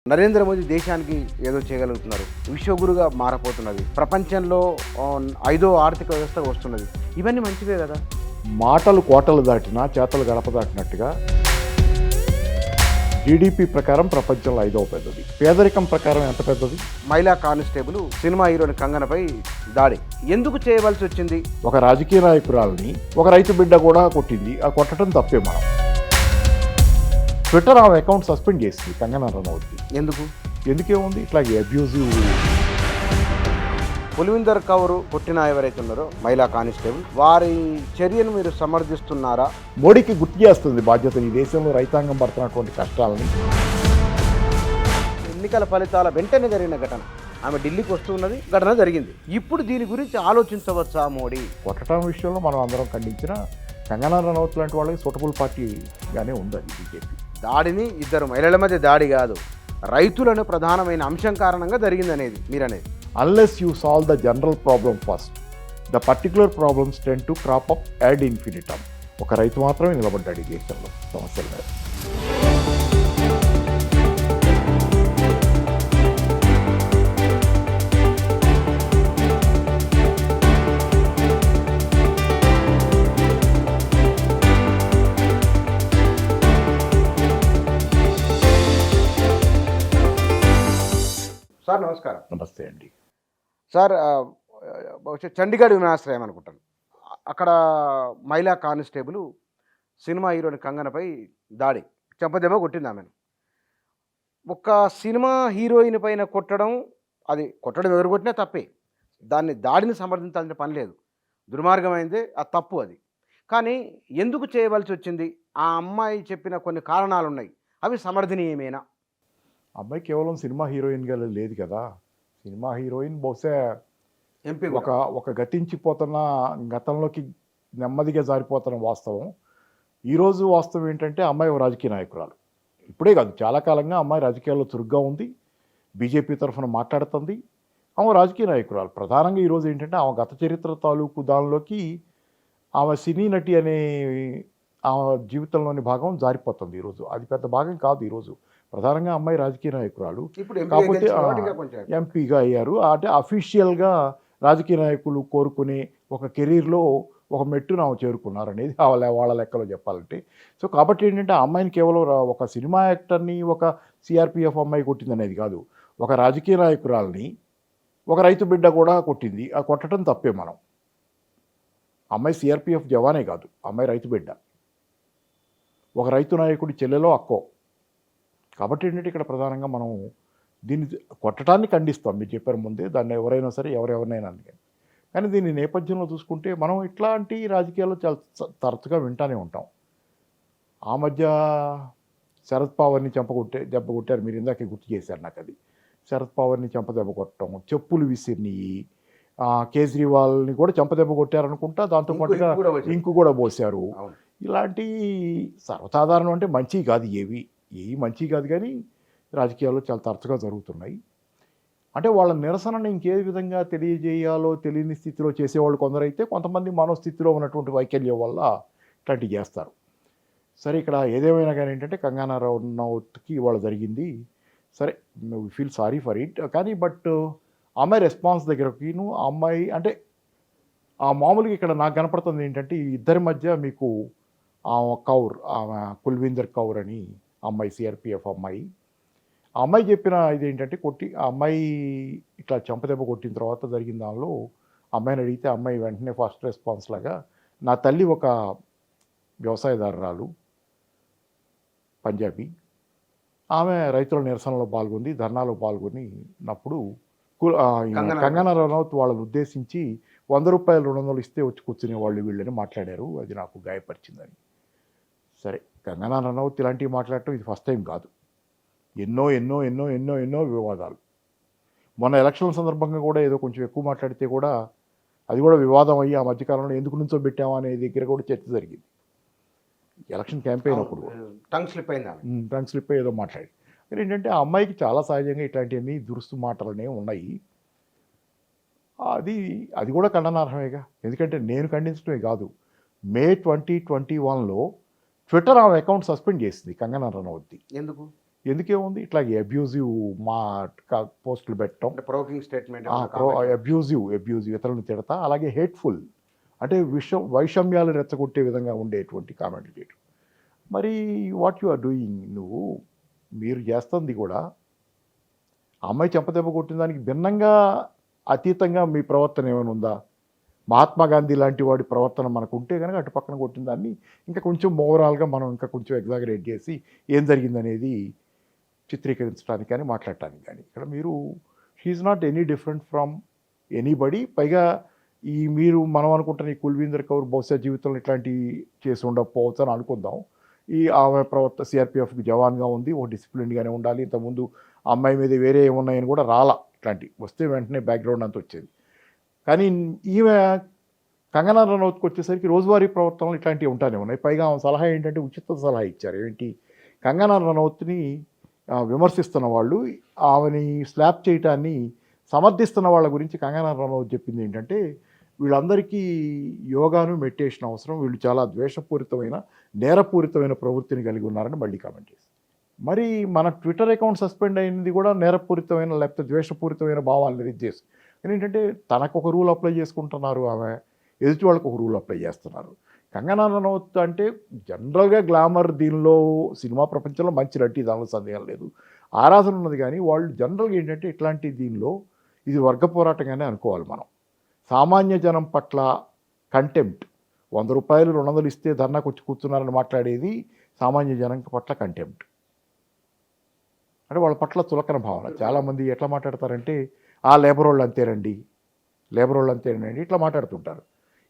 నరేంద్ర మోదీ దేశానికి ఏదో చేయగలుగుతున్నారు, విశ్వగురుగా మారపోతున్నది, ప్రపంచంలో 5వ ఆర్థిక వ్యవస్థ వస్తున్నది. ఇవన్నీ మంచివే కదా. మాటలు కోటలు దాటినా చేతలు గడప దాటినట్టుగా జీడిపి ప్రకారం ప్రపంచంలో 5వ పెద్దది. పేదరికం ప్రకారం ఎంత పెద్దది? మహిళా కానిస్టేబుల్ సినిమా హీరోని కంగనపై దాడి ఎందుకు చేయవలసి వచ్చింది? ఒక రాజకీయ నాయకురాలని ఒక రైతు బిడ్డ కూడా కొట్టింది. ఆ కొట్టడం తప్పే. మనం ట్విట్టర్ ఆమె అకౌంట్ సస్పెండ్ చేసింది కంగనా రనౌత్కి. ఎందుకేముంది ఇట్లాగే అబ్యూజివ్. కుల్విందర్ కౌర్ కొట్టిన ఎవరైతే ఉన్నారో మహిళా కానిస్టేబుల్, వారి చర్యను మీరు సమర్థిస్తున్నారా? మోడీకి గుర్తు చేస్తుంది బాధ్యత ఈ దేశంలో రైతాంగం పడుతున్నటువంటి కష్టాలని. ఎన్నికల ఫలితాల వెంటనే జరిగిన ఘటన, ఆమె ఢిల్లీకి వస్తున్నది, ఘటన జరిగింది. ఇప్పుడు దీని గురించి ఆలోచించవచ్చా మోడీ? కొట్టడం విషయంలో మనం అందరం ఖండించిన కంగనా రనౌత్ లాంటి వాళ్ళకి సూటబుల్ పార్టీగానే ఉంది అది బీజేపీ. దాడిని ఇద్దరు మహిళల మధ్య దాడి కాదు, రైతులను ప్రధానమైన అంశం కారణంగా జరిగిందనేది మీరనేది. Unless you solve the general problem first, the particular problems tend to crop up ad infinitum. ఒక రైతు మాత్రమే నిలబడ్డాడు ఈ దేశంలో సమస్యల మీద. సార్ నమస్కారం. నమస్తే అండి. సార్, బహుశా చండీగఢ్ విమానాశ్రయం అనుకుంటాను, అక్కడ మహిళా కానిస్టేబుల్ సినిమా హీరోని కంగనపై దాడి చెంపదెబ్బ కొట్టింది ఆమెను. ఒక సినిమా హీరోయిన్ పైన కొట్టడం, అది కొట్టడం ఎవరు కొట్టినా తప్పే, దాడిని సమర్థించాల్సిన పని లేదు, దుర్మార్గమైందే, ఆ తప్పు అది. కానీ ఎందుకు చేయవలసి వచ్చింది? ఆ అమ్మాయి చెప్పిన కొన్ని కారణాలు ఉన్నాయి, అవి సమర్థనీయమేనా? అమ్మాయి కేవలం సినిమా హీరోయిన్గా లేదు కదా. సినిమా హీరోయిన్ బహుశా ఎంపీ ఒక గతించిపోతున్న, గతంలోకి నెమ్మదిగా జారిపోతున్న వాస్తవం. ఈరోజు వాస్తవం ఏంటంటే అమ్మాయి ఒక రాజకీయ నాయకురాలు. ఇప్పుడే కాదు, చాలా కాలంగా అమ్మాయి రాజకీయాల్లో చురుగ్గా ఉంది, బీజేపీ తరఫున మాట్లాడుతుంది. ఆమె రాజకీయ నాయకురాలు. ప్రధానంగా ఈరోజు ఏంటంటే ఆమె గత చరిత్ర తాలూకు దానిలోకి ఆమె సినీ నటి అనే ఆమె జీవితంలోని భాగం జారిపోతుంది ఈరోజు. అది పెద్ద భాగం కాదు ఈరోజు. ప్రధానంగా అమ్మాయి రాజకీయ నాయకురాలు, కాకపోతే ఎంపీగా అయ్యారు. అంటే అఫీషియల్గా రాజకీయ నాయకులు కోరుకునే ఒక కెరీర్లో ఒక మెట్టును ఆమె చేరుకున్నారు అనేది వాళ్ళ లెక్కలో చెప్పాలంటే. సో కాబట్టి ఏంటంటే ఆ అమ్మాయిని కేవలం ఒక సినిమా యాక్టర్ని, ఒక సిఆర్పిఎఫ్ అమ్మాయి కొట్టింది అనేది కాదు, ఒక రాజకీయ నాయకురాలని ఒక రైతు బిడ్డ కూడా కొట్టింది. ఆ కొట్టడం తప్పే. మనం అమ్మాయి సిఆర్పిఎఫ్ జవానే కాదు, అమ్మాయి రైతు బిడ్డ, ఒక రైతు నాయకుడి చెల్లెలో అక్కో. కాబట్టి ఏంటంటే ఇక్కడ ప్రధానంగా మనం దీన్ని కొట్టడాన్ని ఖండిస్తాం. మీరు చెప్పారు ముందే, దాన్ని ఎవరైనా సరే ఎవరెవరినైనా అందుకని. కానీ దీని నేపథ్యంలో చూసుకుంటే మనం ఇట్లాంటి రాజకీయాల్లో చాలా తరచుగా వింటానే ఉంటాం. ఆ మధ్య శరద్ పవార్ని దెబ్బ కొట్టారు. మీరు ఇందాకే గుర్తు చేశారు నాకు అది. శరద్ పవార్ని దెబ్బ కొట్టడం, చెప్పులు విసిరిని, కేజ్రీవాల్ని కూడా దెబ్బ కొట్టారనుకుంటా. దాంతోపాటుగా ఇంకు కూడా పోశారు. ఇలాంటి సర్వసాధారణం, అంటే మంచి కాదు, ఏవి మంచి కాదు, కానీ రాజకీయాల్లో చాలా తరచుగా జరుగుతున్నాయి. అంటే వాళ్ళ నిరసనని ఇంకే విధంగా తెలియజేయాలో తెలియని స్థితిలో చేసేవాళ్ళు కొందరైతే, కొంతమంది మనోస్థితిలో ఉన్నటువంటి వైకల్యం వల్ల ఇట్లాంటివి చేస్తారు. సరే, ఇక్కడ ఏదేమైనా కానీ ఏంటంటే కంగనా రనౌత్కి ఇవాళ జరిగింది. సరే, we feel sorry for it. కానీ బట్ అమ్మాయి రెస్పాన్స్ దగ్గరకిను అమ్మాయి అంటే ఆ మామూలుగా ఇక్కడ నాకు కనపడుతుంది ఏంటంటే ఈ ఇద్దరి మధ్య మీకు కౌర్, ఆమె కుల్విందర్ కౌర్ అని అమ్మాయి, సిఆర్పిఎఫ్ అమ్మాయి, ఆ అమ్మాయి చెప్పిన ఇదేంటంటే ఆ అమ్మాయి ఇట్లా చెంపదెబ్బ కొట్టిన తర్వాత జరిగిన దానిలో అమ్మాయిని అడిగితే అమ్మాయి వెంటనే ఫస్ట్ రెస్పాన్స్ లాగా, నా తల్లి ఒక వ్యవసాయదారురాలు, పంజాబీ, ఆమె రైతుల నిరసనలో పాల్గొంది, ధర్నాలో పాల్గొన్నప్పుడు కంగనా రనౌత్ వాళ్ళని ఉద్దేశించి 100 రూపాయలు 200 ఇస్తే వచ్చి కూర్చునే వాళ్ళు వీళ్ళని మాట్లాడారు, అది నాకు గాయపరిచిందని. సరే, కంగనా రనౌత్ ఇలాంటివి మాట్లాడటం ఇది ఫస్ట్ టైం కాదు. ఎన్నో ఎన్నో ఎన్నో ఎన్నో ఎన్నో వివాదాలు. మొన్న ఎలక్షన్ల సందర్భంగా కూడా ఏదో కొంచెం ఎక్కువ మాట్లాడితే కూడా అది కూడా వివాదం అయ్యి ఆ మధ్యకాలంలో ఎందుకు నుంచో పెట్టామా అనే దగ్గర కూడా చర్చ జరిగింది. ఎలక్షన్ క్యాంపెయిన్ అప్పుడు టంగ్ స్లిప్ ఏదో మాట్లాడి. కానీ ఏంటంటే ఆ అమ్మాయికి చాలా సహజంగా ఇట్లాంటివన్నీ దురుస్తు మాటలనే ఉన్నాయి. అది కూడా ఖండనార్హమేగా. ఎందుకంటే నేను ఖండించడమే కాదు, మే 2021లో ట్విట్టర్ ఆమె అకౌంట్ సస్పెండ్ చేసింది కంగనా రనౌత్ది. ఎందుకేముంది ఇట్లాగే అబ్యూజివ్ మా పోస్టులు పెట్టడం, అంటే ప్రొవోకింగ్ స్టేట్మెంట్ అబ్యూజివ్ ఇతరులను తిడతా, అలాగే హేట్ఫుల్ అంటే వైషమ్యాలు రెచ్చగొట్టే విధంగా ఉండేటువంటి కామెంట్లు చేయడం. మరి వాట్ యు ఆర్ డూయింగ్, మీరు చేస్తుంది కూడా ఆ అమ్మాయి చెంపదెబ్బ కొట్టిన దానికి భిన్నంగా అతీతంగా మీ ప్రవర్తన ఏమైనా ఉందా? మహాత్మా గాంధీ లాంటి వాడి ప్రవర్తన మనకు ఉంటే కనుక అటు పక్కన కొట్టిన దాన్ని ఇంకా కొంచెం ఓవరాల్గా మనం ఇంకా కొంచెం ఎగ్జాగరేట్ చేసి ఏం జరిగిందనేది చిత్రీకరించడానికి కానీ మాట్లాడటానికి కానీ, ఇక్కడ మీరు షీఈ్ not any different from anybody. పైగా మీరు మనం అనుకుంటున్న ఈ కుల్వీందర్ కౌర్ బహుశా జీవితంలో ఇట్లాంటివి చేసి ఉండకపోవచ్చు అని అనుకుందాం. ఆమె ప్రవర్తన సిఆర్పిఎఫ్కి జవాన్గా ఉంది, ఒక డిసిప్లిన్గానే ఉండాలి. ఇంతకుముందు అమ్మాయి మీద వేరే ఏమున్నాయని కూడా రాలా, ఇట్లాంటి వస్తే వెంటనే బ్యాక్గ్రౌండ్ అంతా వచ్చేది. కానీ ఈమె కంగనా రనౌత్కి వచ్చేసరికి రోజువారీ ప్రవర్తనలు ఇట్లాంటివి ఉంటానే ఉన్నాయి. పైగా ఆమె సలహా ఏంటంటే ఉచిత సలహా ఇచ్చారు. ఏంటి, కంగనా రనౌత్ని విమర్శిస్తున్న వాళ్ళు ఆమెని స్లాప్ చేయటాన్ని సమర్థిస్తున్న వాళ్ళ గురించి కంగనా రనౌత్ చెప్పింది ఏంటంటే, వీళ్ళందరికీ యోగాను మెడిటేషన్ అవసరం, వీళ్ళు చాలా ద్వేషపూరితమైన నేరపూరితమైన ప్రవృత్తిని కలిగి ఉన్నారని మళ్ళీ కామెంట్ చేసి, మరి మన ట్విట్టర్ అకౌంట్ సస్పెండ్ అయింది కూడా నేరపూరితమైన లేకపోతే ద్వేషపూరితమైన భావాలను రీచ్ చేసి. ఏంటంటే తనకు ఒక రూల్ అప్లై చేసుకుంటున్నారు, ఆమె ఎదుటి వాళ్ళకు ఒక రూల్ అప్లై చేస్తున్నారు. కంగనా రనౌత్ అంటే జనరల్గా గ్లామర్, దీనిలో సినిమా ప్రపంచంలో మంచి నటి, దానిలో సందేహం లేదు, ఆరాధన ఉన్నది. కానీ వాళ్ళు జనరల్గా ఏంటంటే ఇట్లాంటి దీనిలో ఇది వర్గ పోరాటంగానే అనుకోవాలి మనం. సామాన్య జనం పట్ల కంటెంప్ట్, 100 రూపాయలు 200 ఇస్తే ధర్నాకు వచ్చి కూర్చున్నారని మాట్లాడేది సామాన్య జనం పట్ల కంటెంప్ట్, అంటే వాళ్ళ పట్ల చులకన భావన. చాలామంది ఎట్లా మాట్లాడతారంటే, లేబర్ వాళ్ళు అంతేనండి, లేబర్ వాళ్ళు అంతేనండి ఇట్లా మాట్లాడుతుంటారు.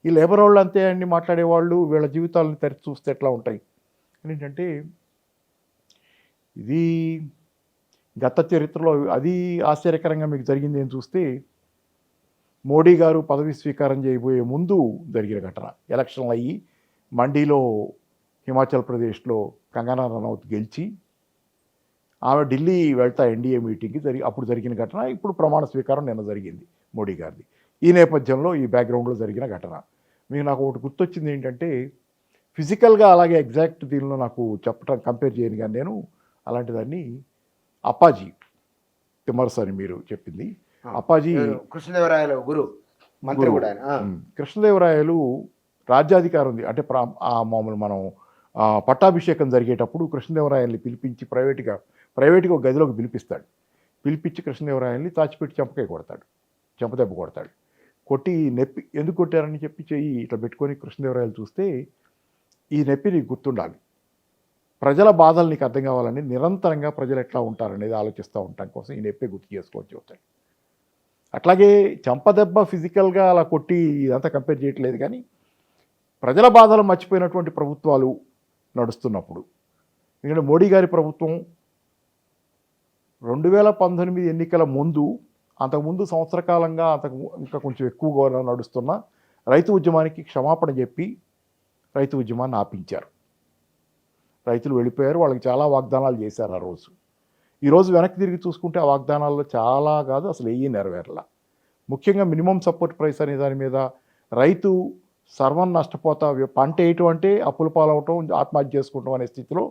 ఈ లేబర్ వాళ్ళు అంతే అండి మాట్లాడేవాళ్ళు వీళ్ళ జీవితాలను తెరిచి చూస్తే ఎట్లా ఉంటాయి ఏంటంటే, ఇది గత చరిత్రలో అది ఆశ్చర్యకరంగా మీకు జరిగింది ఏం చూస్తే, మోడీ గారు పదవి స్వీకారం చేయబోయే ముందు జరిగిన ఘటన. ఎలక్షన్లు అయ్యి మండీలో హిమాచల్ ప్రదేశ్లో కంగనా రనౌత్ గెలిచి ఆమె ఢిల్లీ వెళ్తా ఎన్డీఏ మీటింగ్కి అప్పుడు జరిగిన ఘటన. ఇప్పుడు ప్రమాణ స్వీకారం నిన్న జరిగింది మోడీ గారిది. ఈ నేపథ్యంలో ఈ బ్యాక్గ్రౌండ్లో జరిగిన ఘటన. మీకు నాకు ఒకటి గుర్తొచ్చింది ఏంటంటే, ఫిజికల్గా అలాగే ఎగ్జాక్ట్ దీనిలో నాకు చెప్పడం కంపేర్ చేయను కానీ నేను అలాంటి దాన్ని అప్పాజీ తిమ్మరస్ అని మీరు చెప్పింది. అప్పాజీ కృష్ణదేవరాయలు గురు మంత్రి కూడా కృష్ణదేవరాయలు రాజ్యాధికారం ఉంది అంటే మామూలు మనం పట్టాభిషేకం జరిగేటప్పుడు కృష్ణదేవరాయల్ని పిలిపించి ప్రైవేట్గా ఒక గదిలోకి పిలిపించి కృష్ణదేవరాయల్ని తాచిపెట్టి చెంపదెబ్బ కొడతాడు. కొట్టి నొప్పి ఎందుకు కొట్టారని చెప్పి చెయ్యి ఇట్లా పెట్టుకొని కృష్ణదేవరాయలు చూస్తే, ఈ నొప్పి నీకు గుర్తుండాలి, ప్రజల బాధలు నీకు అర్థం కావాలని నిరంతరంగా ప్రజలు ఎట్లా ఉంటారనేది ఆలోచిస్తూ ఉండటం కోసం ఈ నొప్పి గుర్తు చేసుకోవచ్చు చెబుతాడు. అట్లాగే చెంపదెబ్బ ఫిజికల్గా అలా కొట్టి ఇదంతా కంపేర్ చేయట్లేదు, కానీ ప్రజల బాధలు మర్చిపోయినటువంటి ప్రభుత్వాలు నడుస్తున్నప్పుడు, ఎందుకంటే మోడీ గారి ప్రభుత్వం 2019 ఎన్నికల ముందు, అంతకుముందు సంవత్సర కాలంగా ఇంకా కొంచెం ఎక్కువగా నడుస్తున్న రైతు ఉద్యమానికి క్షమాపణ చెప్పి రైతు ఉద్యమాన్ని ఆపించారు. రైతులు వెళ్ళిపోయారు, వాళ్ళకి చాలా వాగ్దానాలు చేశారు ఆ రోజు. ఈరోజు వెనక్కి తిరిగి చూసుకుంటే ఆ వాగ్దానాల్లో చాలా కాదు అసలు ఏమీ నెరవేరలా. ముఖ్యంగా మినిమం సపోర్ట్ ప్రైస్ అనే దాని మీద రైతు సర్వం నష్టపోతా, పంట వేయటం అంటే అప్పుల పాలవటం, ఆత్మహత్య చేసుకుంటాం అనే స్థితిలో,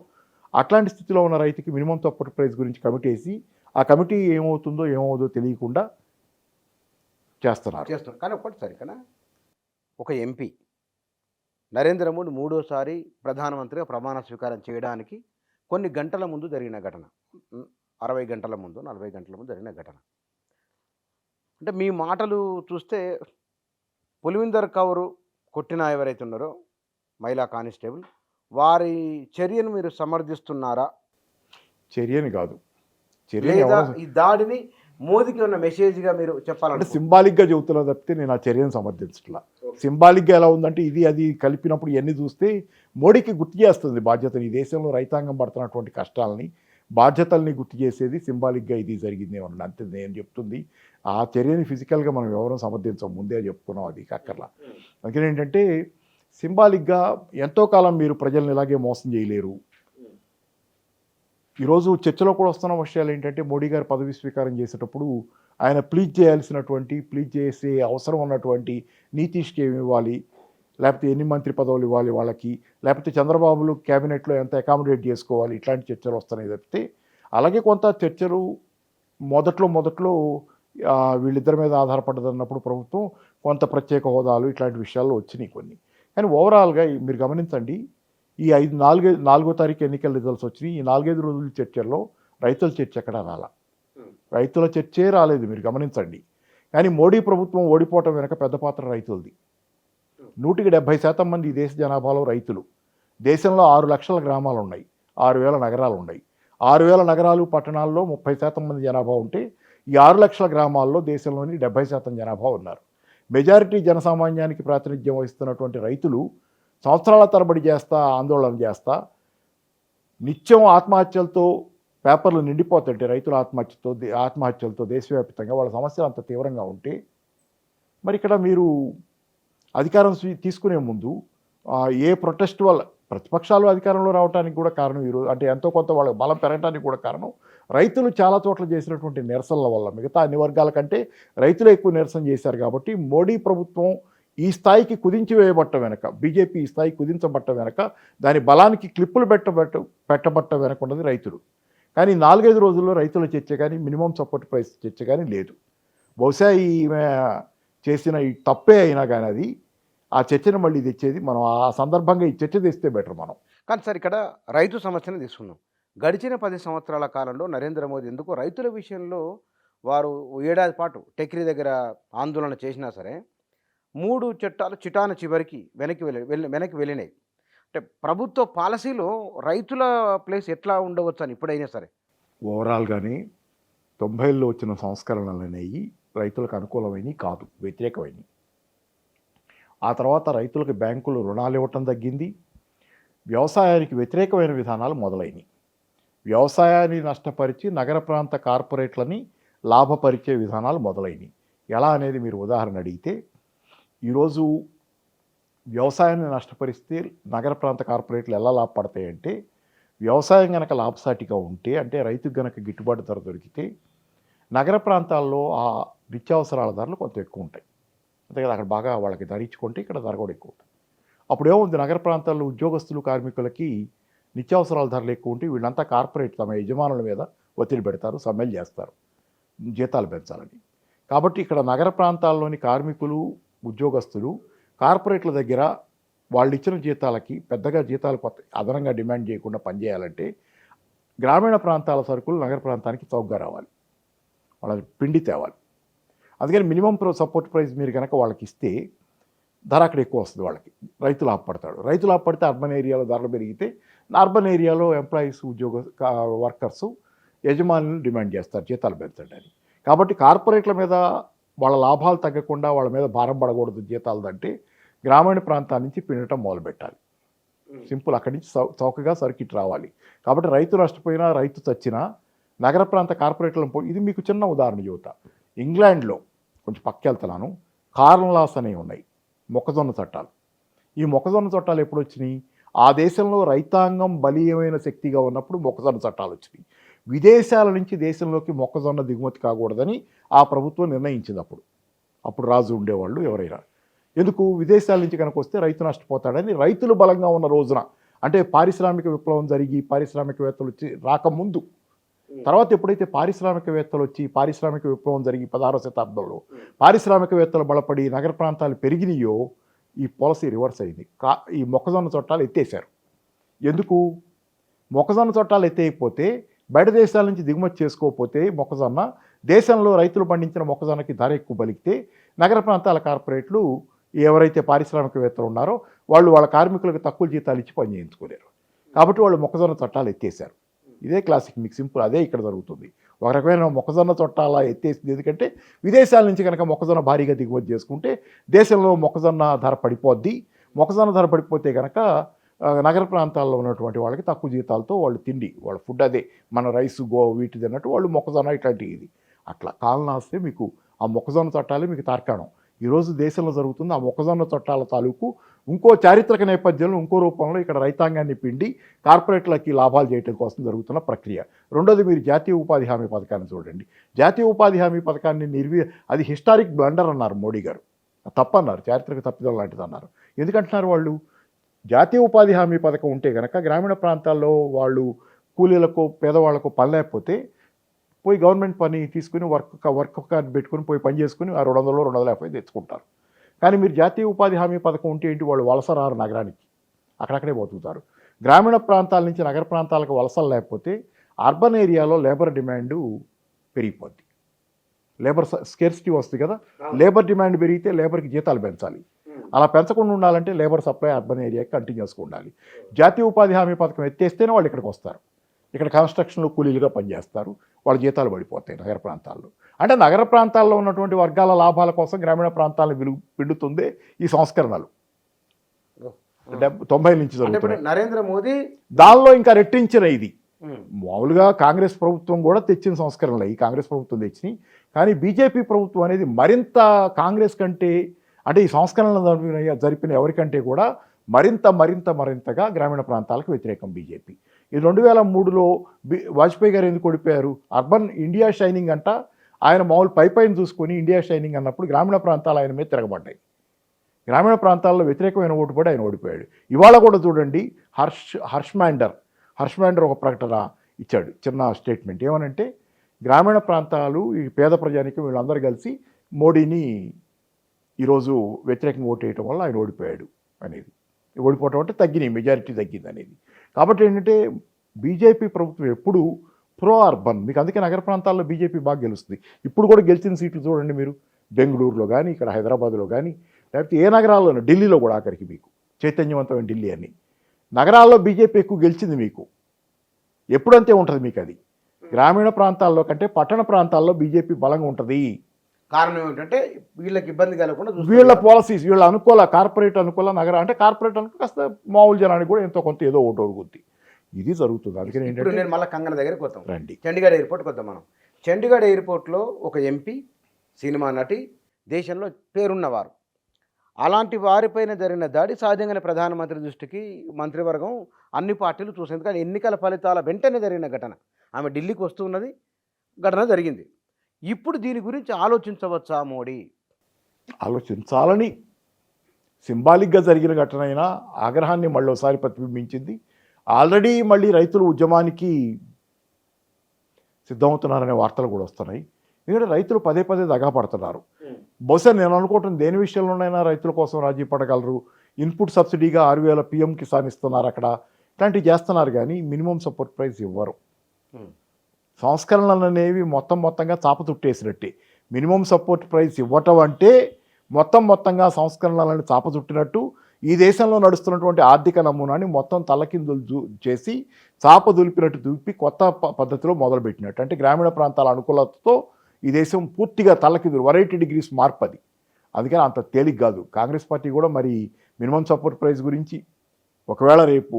అట్లాంటి స్థితిలో ఉన్న రైతుకి మినిమం సపోర్ట్ ప్రైస్ గురించి కమిటీ వేసి ఆ కమిటీ ఏమవుతుందో తెలియకుండా చేస్తున్నారు. కానీ ఒకటి కదా, ఒక ఎంపీ నరేంద్ర మోడీ మూడోసారి ప్రధానమంత్రిగా ప్రమాణ స్వీకారం చేయడానికి కొన్ని గంటల ముందు జరిగిన ఘటన, 60 గంటల ముందు 40 గంటల ముందు జరిగిన ఘటన. అంటే మీ మాటలు చూస్తే పులివిందర్ కౌర్ కొట్టిన ఎవరైతే ఉన్నారో మహిళా కానిస్టేబుల్, వారి చర్యను మీరు సమర్థిస్తున్నారా? చర్యని కాదు, లేదా ఈ దాడిని మోదీకి ఉన్న మెసేజ్గా మీరు చెప్పాలంటే సింబాలిక్గా చెబుతున్నా తప్పితే నేను ఆ చర్యను సమర్థించట్లా. సింబాలిక్గా ఎలా ఉందంటే, అది కలిపినప్పుడు ఇవన్నీ చూస్తే మోడీకి గుర్తు చేస్తుంది బాధ్యతని, ఈ దేశంలో రైతాంగం పడుతున్నటువంటి కష్టాలని, బాధ్యతల్ని గుర్తు చేసేది సింబాలిక్గా ఇది జరిగింది ఏమన్నా అంతే నేను చెప్తుంది. ఆ చర్యని ఫిజికల్గా మనం ఎవరూ సమర్థించాం, ముందే చెప్పుకున్నాం, అది అక్కర్లా. అందుకని ఏంటంటే సింబాలిక్గా ఎంతో కాలం మీరు ప్రజల్ని ఇలాగే మోసం చేయలేరు. ఈరోజు చర్చలో కూడా వస్తున్న విషయాలు ఏంటంటే, మోడీ గారు పదవి స్వీకారం చేసేటప్పుడు ఆయన ప్లీజ్ చేసే అవసరం ఉన్నటువంటి నీతీష్కి ఏమి ఇవ్వాలి, లేకపోతే ఎన్ని మంత్రి పదవులు ఇవ్వాలి వాళ్ళకి, లేకపోతే చంద్రబాబులు క్యాబినెట్లో ఎంత అకామిడేట్ చేసుకోవాలి, ఇట్లాంటి చర్చలు వస్తున్నాయి తప్పితే అలాగే కొంత చర్చలు మొదట్లో వీళ్ళిద్దరి మీద ఆధారపడ్డదన్నప్పుడు ప్రభుత్వం కొంత ప్రత్యేక హోదాలు ఇట్లాంటి విషయాల్లో వచ్చినాయి కొన్ని. కానీ ఓవరాల్గా మీరు గమనించండి, ఈ 4వ తారీఖు ఎన్నికల రిజల్ట్స్ వచ్చినాయి. ఈ 4-5 రోజుల చర్చల్లో రైతుల చర్చ ఎక్కడా రాలా. రైతుల చర్చే రాలేదు, మీరు గమనించండి. కానీ మోడీ ప్రభుత్వం ఓడిపోవటం వెనక పెద్ద పాత్ర రైతులది. 170% మంది ఈ దేశ జనాభాలో రైతులు. దేశంలో 6 లక్షల గ్రామాలు ఉన్నాయి, 6,000 నగరాలు ఉన్నాయి. 6,000 నగరాలు పట్టణాల్లో 30% మంది జనాభా ఉంటే ఈ 6 లక్షల గ్రామాల్లో దేశంలోని 70% జనాభా ఉన్నారు. మెజారిటీ జనసామాన్యానికి ప్రాతినిధ్యం వహిస్తున్నటువంటి రైతులు సంవత్సరాల తరబడి ఆందోళన చేస్తా నిత్యం ఆత్మహత్యలతో పేపర్లు నిండిపోతుంటే, రైతుల ఆత్మహత్యలతో దేశవ్యాప్తంగా వాళ్ళ సమస్యలు అంత తీవ్రంగా ఉంటే, మరి ఇక్కడ మీరు అధికారం తీసుకునే ముందు ఏ ప్రొటెస్ట్ వల్ల ప్రతిపక్షాలు అధికారంలో రావడానికి కూడా కారణం ఈరోజు అంటే ఎంతో కొంత వాళ్ళకి బలం పెరగడానికి కూడా కారణం రైతులు చాలా చోట్ల చేసినటువంటి నిరసనల వల్ల. మిగతా అన్ని వర్గాల కంటే రైతులు ఎక్కువ నిరసన చేశారు. కాబట్టి మోడీ ప్రభుత్వం ఈ స్థాయికి కుదించివేయబట్ట వెనక, బీజేపీ ఈ స్థాయికి కుదించబట్ట వెనక, దాని బలానికి క్లిప్పులు పెట్టబట్ట వెనక ఉన్నది రైతులు. కానీ 4-5 రోజుల్లో రైతుల చర్చ కానీ మినిమం సపోర్ట్ ప్రైస్ చర్చ కానీ లేదు. బహుశా ఈమె చేసిన ఈ తప్పే అయినా కానీ అది ఆ చర్చను మళ్ళీ తెచ్చేది మనం ఆ సందర్భంగా ఈ చర్చ తెస్తే బెటర్ మనం. కానీ సార్ ఇక్కడ రైతు సమస్యను తీసుకుందాం. గడిచిన 10 సంవత్సరాల కాలంలో నరేంద్ర మోదీ ఎందుకు రైతుల విషయంలో వారు ఏడాది పాటు టెక్రీ దగ్గర ఆందోళన చేసినా సరే 3 చట్టాలు చిటాన చివరికి వెనక్కి వెళ్ళినాయి. అంటే ప్రభుత్వ పాలసీలో రైతుల ప్లేస్ ఎట్లా ఉండవచ్చు అని ఇప్పుడైనా సరే ఓవరాల్గానే 90ల్లో వచ్చిన సంస్కరణలు అనేవి రైతులకు అనుకూలమైనవి కాదు, వ్యతిరేకమైనవి. ఆ తర్వాత రైతులకు బ్యాంకులు రుణాలు ఇవ్వటం తగ్గింది. వ్యవసాయానికి వ్యతిరేకమైన విధానాలు మొదలైనవి. వ్యవసాయాన్ని నష్టపరిచి నగర ప్రాంత కార్పొరేట్లని లాభపరిచే విధానాలు మొదలైనవి. ఎలా అనేది మీరు ఉదాహరణ అడిగితే, ఈరోజు వ్యవసాయాన్ని నష్టపరిస్తే నగర ప్రాంత కార్పొరేట్లు ఎలా లాభపడతాయంటే, వ్యవసాయం కనుక లాభసాటిగా ఉంటే, అంటే రైతుకు కనుక గిట్టుబాటు ధర దొరికితే నగర ప్రాంతాల్లో ఆ నిత్యావసరాల ధరలు కొంత ఎక్కువ ఉంటాయి. అంతే కదా, అక్కడ బాగా వాళ్ళకి ధర ఇచ్చుకుంటే ఇక్కడ ధర కూడా ఎక్కువ ఉంటుంది. అప్పుడు ఏముంది, నగర ప్రాంతాల్లో ఉద్యోగస్తులు కార్మికులకి నిత్యావసరాల ధరలు ఎక్కువ ఉంటే వీళ్ళంతా కార్పొరేట్ తమ యజమానుల మీద ఒత్తిడి పెడతారు, సమ్మెలు చేస్తారు జీతాలు పెంచాలని. కాబట్టి ఇక్కడ నగర ప్రాంతాల్లోని కార్మికులు ఉద్యోగస్తులు కార్పొరేట్ల దగ్గర వాళ్ళు ఇచ్చిన జీతాలకి పెద్దగా జీతాలు కొత్త అదనంగా డిమాండ్ చేయకుండా పనిచేయాలంటే గ్రామీణ ప్రాంతాల సరుకులు నగర ప్రాంతానికి చౌకగా రావాలి, వాళ్ళ పిండి తేవాలి. అందుకని మినిమం సపోర్ట్ ప్రైస్ మీరు కనుక వాళ్ళకి ఇస్తే ధర అక్కడ ఎక్కువ వస్తుంది, వాళ్ళకి రైతులు ఆపడతాడు. రైతులు ఆపడితే అర్బన్ ఏరియాలో ధరలు పెరిగితే అర్బన్ ఏరియాలో ఎంప్లాయీస్ వర్కర్సు యజమానులు డిమాండ్ చేస్తారు జీతాలు పెంచండి అని. కాబట్టి కార్పొరేట్ల మీద వాళ్ళ లాభాలు తగ్గకుండా వాళ్ళ మీద భారం పడకూడదు జీతాలు అంటే గ్రామీణ ప్రాంతాల నుంచి పిండటం మొదలుపెట్టాలి. సింపుల్, అక్కడి నుంచి చౌకగా సర్కిట్ రావాలి. కాబట్టి రైతు నష్టపోయినా రైతు చచ్చినా నగర ప్రాంత కార్పొరేట్లను ఇది మీకు చిన్న ఉదాహరణ చెబుతా. ఇంగ్లాండ్లో కొంచెం పక్కెళ్తున్నాను, కార్న్ లాస్ అనేవి ఉన్నాయి, మొక్కజొన్న చట్టాలు. ఈ మొక్కజొన్న చట్టాలు ఎప్పుడు వచ్చినాయి? ఆ దేశంలో రైతాంగం బలీయమైన శక్తిగా ఉన్నప్పుడు మొక్కజొన్న చట్టాలు వచ్చినాయి. విదేశాల నుంచి దేశంలోకి మొక్కజొన్న దిగుమతి కాకూడదని ఆ ప్రభుత్వం నిర్ణయించింది. అప్పుడు రాజు ఉండేవాళ్ళు ఎవరైనా. ఎందుకు? విదేశాల నుంచి కనుక వస్తే రైతు నష్టపోతాడని. రైతులు బలంగా ఉన్న రోజున, అంటే పారిశ్రామిక విప్లవం జరిగి పారిశ్రామికవేత్తలు వచ్చి రాకముందు, తర్వాత ఎప్పుడైతే పారిశ్రామికవేత్తలు వచ్చి పారిశ్రామిక విప్లవం జరిగి 16వ శతాబ్దంలో పారిశ్రామికవేత్తలు బలపడి నగర ప్రాంతాలు పెరిగినాయో ఈ పాలసీ రివర్స్ అయింది. ఈ మొక్కజొన్న చట్టాలు ఎత్తేసారు. ఎందుకు? మొక్కజొన్న చట్టాలు ఎత్తేయకపోతే బయట దేశాల నుంచి దిగుమతి చేసుకోకపోతే మొక్కజొన్న దేశంలో రైతులు పండించిన మొక్కజొన్నకి ధర ఎక్కువ పలికితే నగర ప్రాంతాల కార్పొరేట్లు ఎవరైతే పారిశ్రామికవేత్తలు ఉన్నారో వాళ్ళు వాళ్ళ కార్మికులకు తక్కువ జీతాలు ఇచ్చి పని చేయించుకోలేరు. కాబట్టి వాళ్ళు మొక్కజొన్న చట్టాలు ఎత్తేసారు. ఇదే క్లాసిక్, మీకు సింపుల్ అదే ఇక్కడ జరుగుతుంది. ఒక రకమైన మొక్కజొన్న చట్టాల ఎత్తేసింది. ఎందుకంటే విదేశాల నుంచి కనుక మొక్కజొన్న భారీగా దిగుమతి చేసుకుంటే దేశంలో మొక్కజొన్న ధర పడిపోద్ది. మొక్కజొన్న ధర పడిపోతే కనుక నగర ప్రాంతాల్లో ఉన్నటువంటి వాళ్ళకి తక్కువ జీతాలతో వాళ్ళు తిండి, వాళ్ళ ఫుడ్ అదే, మన రైస్ వీటి తిన్నట్టు వాళ్ళు మొక్కజొన్న ఇట్లాంటివి. ఇది అట్లా కాలనాస్తే మీకు ఆ మొక్కజొన్న చట్టాలే మీకు తార్కాణం. ఈరోజు దేశంలో జరుగుతుంది ఆ మొక్కజొన్న చట్టాల తాలూకు ఇంకో చారిత్రక నేపథ్యంలో ఇంకో రూపంలో ఇక్కడ రైతాంగాన్ని పిండి కార్పొరేట్లకి లాభాలు చేయడం కోసం జరుగుతున్న ప్రక్రియ. రెండోది, మీరు జాతీయ ఉపాధి హామీ పథకాన్ని చూడండి. జాతీయ ఉపాధి హామీ పథకాన్ని అది హిస్టారిక్ బ్లండర్ అన్నారు మోడీ గారు, తప్పన్నారు, చారిత్రక తప్పిదం లాంటిది అన్నారు. ఎందుకంటున్నారు వాళ్ళు? జాతీయ ఉపాధి హామీ పథకం ఉంటే కనుక గ్రామీణ ప్రాంతాల్లో వాళ్ళు కూలీలకు పేదవాళ్ళకు పని లేకపోతే పోయి గవర్నమెంట్ పని తీసుకుని వర్క్ కార్డు పెట్టుకుని పోయి పని చేసుకుని ఆ 200 250 తెచ్చుకుంటారు. కానీ మీరు జాతీయ ఉపాధి హామీ పథకం ఉంటే ఏంటి, వాళ్ళు వలస రారు నగరానికి, అక్కడక్కడే బతుకుతారు. గ్రామీణ ప్రాంతాల నుంచి నగర ప్రాంతాలకు వలసలు లేకపోతే అర్బన్ ఏరియాలో లేబర్ డిమాండ్ పెరిగిపోద్ది, లేబర్ స్కేర్సిటీ వస్తుంది కదా. లేబర్ డిమాండ్ పెరిగితే లేబర్కి జీతాలు పెంచాలి. అలా పెంచకుండా ఉండాలంటే లేబర్ సప్లై అర్బన్ ఏరియాకి కంటిన్యూస్గా ఉండాలి. జాతీయ ఉపాధి హామీ పథకం ఎత్తేస్తేనే వాళ్ళు ఇక్కడికి వస్తారు, ఇక్కడ కన్స్ట్రక్షన్లో కూలీలుగా పనిచేస్తారు, వాళ్ళ జీతాలు పడిపోతాయి నగర ప్రాంతాల్లో. అంటే నగర ప్రాంతాల్లో ఉన్నటువంటి వర్గాల లాభాల కోసం గ్రామీణ ప్రాంతాలను పిండుతుందే ఈ సంస్కరణలు 90 నుంచి జరుగుతున్నాయి. నరేంద్ర మోదీ దానిలో ఇంకా రెట్టించిన ఇది మామూలుగా కాంగ్రెస్ ప్రభుత్వం కూడా తెచ్చిన సంస్కరణలు, ఈ కాంగ్రెస్ ప్రభుత్వం తెచ్చినాయి. కానీ బీజేపీ ప్రభుత్వం అనేది మరింత కాంగ్రెస్ కంటే, అంటే ఈ సంస్కరణలు జరిపిన ఎవరికంటే కూడా మరింతగా గ్రామీణ ప్రాంతాలకు వ్యతిరేకం బీజేపీ. ఇది 2003లో వాజ్పేయి గారు ఎందుకు ఓడిపోయారు, అర్బన్ ఇండియా షైనింగ్ అంట, ఆయన మామూలు పైన చూసుకొని ఇండియా షైనింగ్ అన్నప్పుడు గ్రామీణ ప్రాంతాలు ఆయన మీద తిరగబడ్డాయి. గ్రామీణ ప్రాంతాల్లో వ్యతిరేకమైన ఓటు పడి ఆయన ఓడిపోయాడు. ఇవాళ కూడా చూడండి, హర్ష్ మాండర్ ఒక ప్రకటన ఇచ్చాడు, చిన్న స్టేట్మెంట్. ఏమనంటే గ్రామీణ ప్రాంతాలు ఈ పేద ప్రజానికి వీళ్ళందరూ కలిసి మోడీని ఈరోజు వ్యతిరేకంగా ఓటు వేయటం వల్ల ఆయన ఓడిపోయాడు అనేది. ఓడిపోవటం అంటే తగ్గినాయి, మెజారిటీ తగ్గింది అనేది. కాబట్టి ఏంటంటే బీజేపీ ప్రభుత్వం ఎప్పుడు ప్రో అర్బన్, మీకు అందుకే నగర ప్రాంతాల్లో బీజేపీ బాగా గెలుస్తుంది. ఇప్పుడు కూడా గెలిచిన సీట్లు చూడండి మీరు, బెంగళూరులో కానీ, ఇక్కడ హైదరాబాద్లో కానీ, లేకపోతే ఏ నగరాల్లోనూ, ఢిల్లీలో కూడా ఆఖరికి మీకు చైతన్యవంతమైన ఢిల్లీ అని నగరాల్లో బీజేపీ ఎక్కువ గెలిచింది. మీకు ఎప్పుడంతే ఉంటుంది మీకు అది. గ్రామీణ ప్రాంతాల్లో కంటే పట్టణ ప్రాంతాల్లో బీజేపీ బలంగా ఉంటుంది. కారణం ఏమిటంటే వీళ్ళకి ఇబ్బంది కలగకుండా వీళ్ళ పాలసీస్, వీళ్ళ అనుకూల కార్పొరేట్ అనుకూల నగర, అంటే కార్పొరేట్ అనుకూల కాస్త మామూలు జనానికి కూడా ఎంతో కొంత ఏదో ఓటు అడుగుద్ది. ఇది జరుగుతుంది. అందుకని ఇప్పుడు నేను మళ్ళీ కంగన దగ్గరికి వద్దాం, రండి, చండీగఢ్ ఎయిర్పోర్ట్కి వద్దాం మనం. చండీగఢ్ ఎయిర్పోర్ట్లో ఒక ఎంపీ, సినిమా నటి, దేశంలో పేరున్నవారు, అలాంటి వారిపైన జరిగిన దాడి సహజంగానే ప్రధానమంత్రి దృష్టికి మంత్రివర్గం అన్ని పార్టీలు చూసింది. కానీ ఎన్నికల ఫలితాల వెంటనే జరిగిన ఘటన, ఆమె ఢిల్లీకి వస్తున్నది, ఘటన జరిగింది. ఇప్పుడు దీని గురించి ఆలోచించవచ్చా మోడీ? ఆలోచించాలని సింబాలిక్గా జరిగిన ఘటన అయినా ఆగ్రహాన్ని మళ్ళీసారి ప్రతిబింబించింది. ఆల్రెడీ మళ్ళీ రైతులు ఉద్యమానికి సిద్ధమవుతున్నారనే వార్తలు కూడా వస్తున్నాయి. ఎందుకంటే రైతులు పదే దగా పడుతున్నారు. బహుశా నేను అనుకుంటున్నాను దేని విషయంలోనైనా రైతుల కోసం రాజీ పడగలరు. ఇన్పుట్ సబ్సిడీగా 6,000 PM కిసాన్ ఇస్తున్నారు, అక్కడ ఇట్లాంటివి చేస్తున్నారు. కానీ మినిమం సపోర్ట్ ప్రైస్ ఇవ్వరు. సంస్కరణలు అనేవి మొత్తంగా చాపచుట్టేసినట్టే. మినిమం సపోర్ట్ ప్రైస్ ఇవ్వటం అంటే మొత్తంగా సంస్కరణలను చాపచుట్టినట్టు. ఈ దేశంలో నడుస్తున్నటువంటి ఆర్థిక నమూనాని మొత్తం తలకిందులు చేసి చాపదులిపినట్టు దులిపి కొత్త పద్ధతిలో మొదలుపెట్టినట్టు. అంటే గ్రామీణ ప్రాంతాల అనుకూలతతో ఈ దేశం పూర్తిగా తలకిందులు 180 degrees మార్పు అది. అందుకని అంత తేలిక కాదు. కాంగ్రెస్ పార్టీ కూడా మరి మినిమం సపోర్ట్ ప్రైస్ గురించి ఒకవేళ రేపు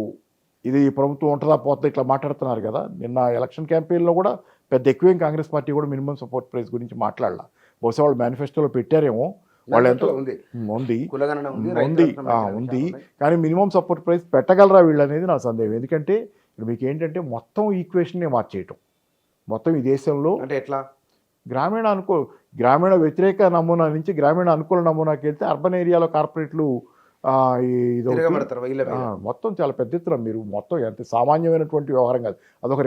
ఇది ప్రభుత్వం ఉంటుందా పోతుందా ఇట్లా మాట్లాడుతున్నారు కదా. నిన్న ఎలక్షన్ క్యాంపెయిన్లో కూడా పెద్ద ఎక్కువేం కాంగ్రెస్ పార్టీ కూడా మినిమం సపోర్ట్ ప్రైస్ గురించి మాట్లాడాల. బహుశా వాళ్ళు మేనిఫెస్టోలో పెట్టారేమో, వాళ్ళు ఎంతో ఉంది కానీ మినిమం సపోర్ట్ ప్రైస్ పెట్టగలరా వీళ్ళు అనేది నా సందేహం. ఎందుకంటే ఇప్పుడు మీకు ఏంటంటే మొత్తం ఈక్వేషన్నే మార్చేయటం, మొత్తం ఈ దేశంలో అంటే ఎట్లా గ్రామీణ వ్యతిరేక నమూనా నుంచి గ్రామీణ అనుకూల నమూనాకి వెళ్తే అర్బన్ ఏరియాలో కార్పొరేట్లు మొత్తం చాలా పెద్ద ఎత్తున మీరు మొత్తం ఎంత సామాన్యమైనటువంటి వ్యవహారం కాదు. అదొక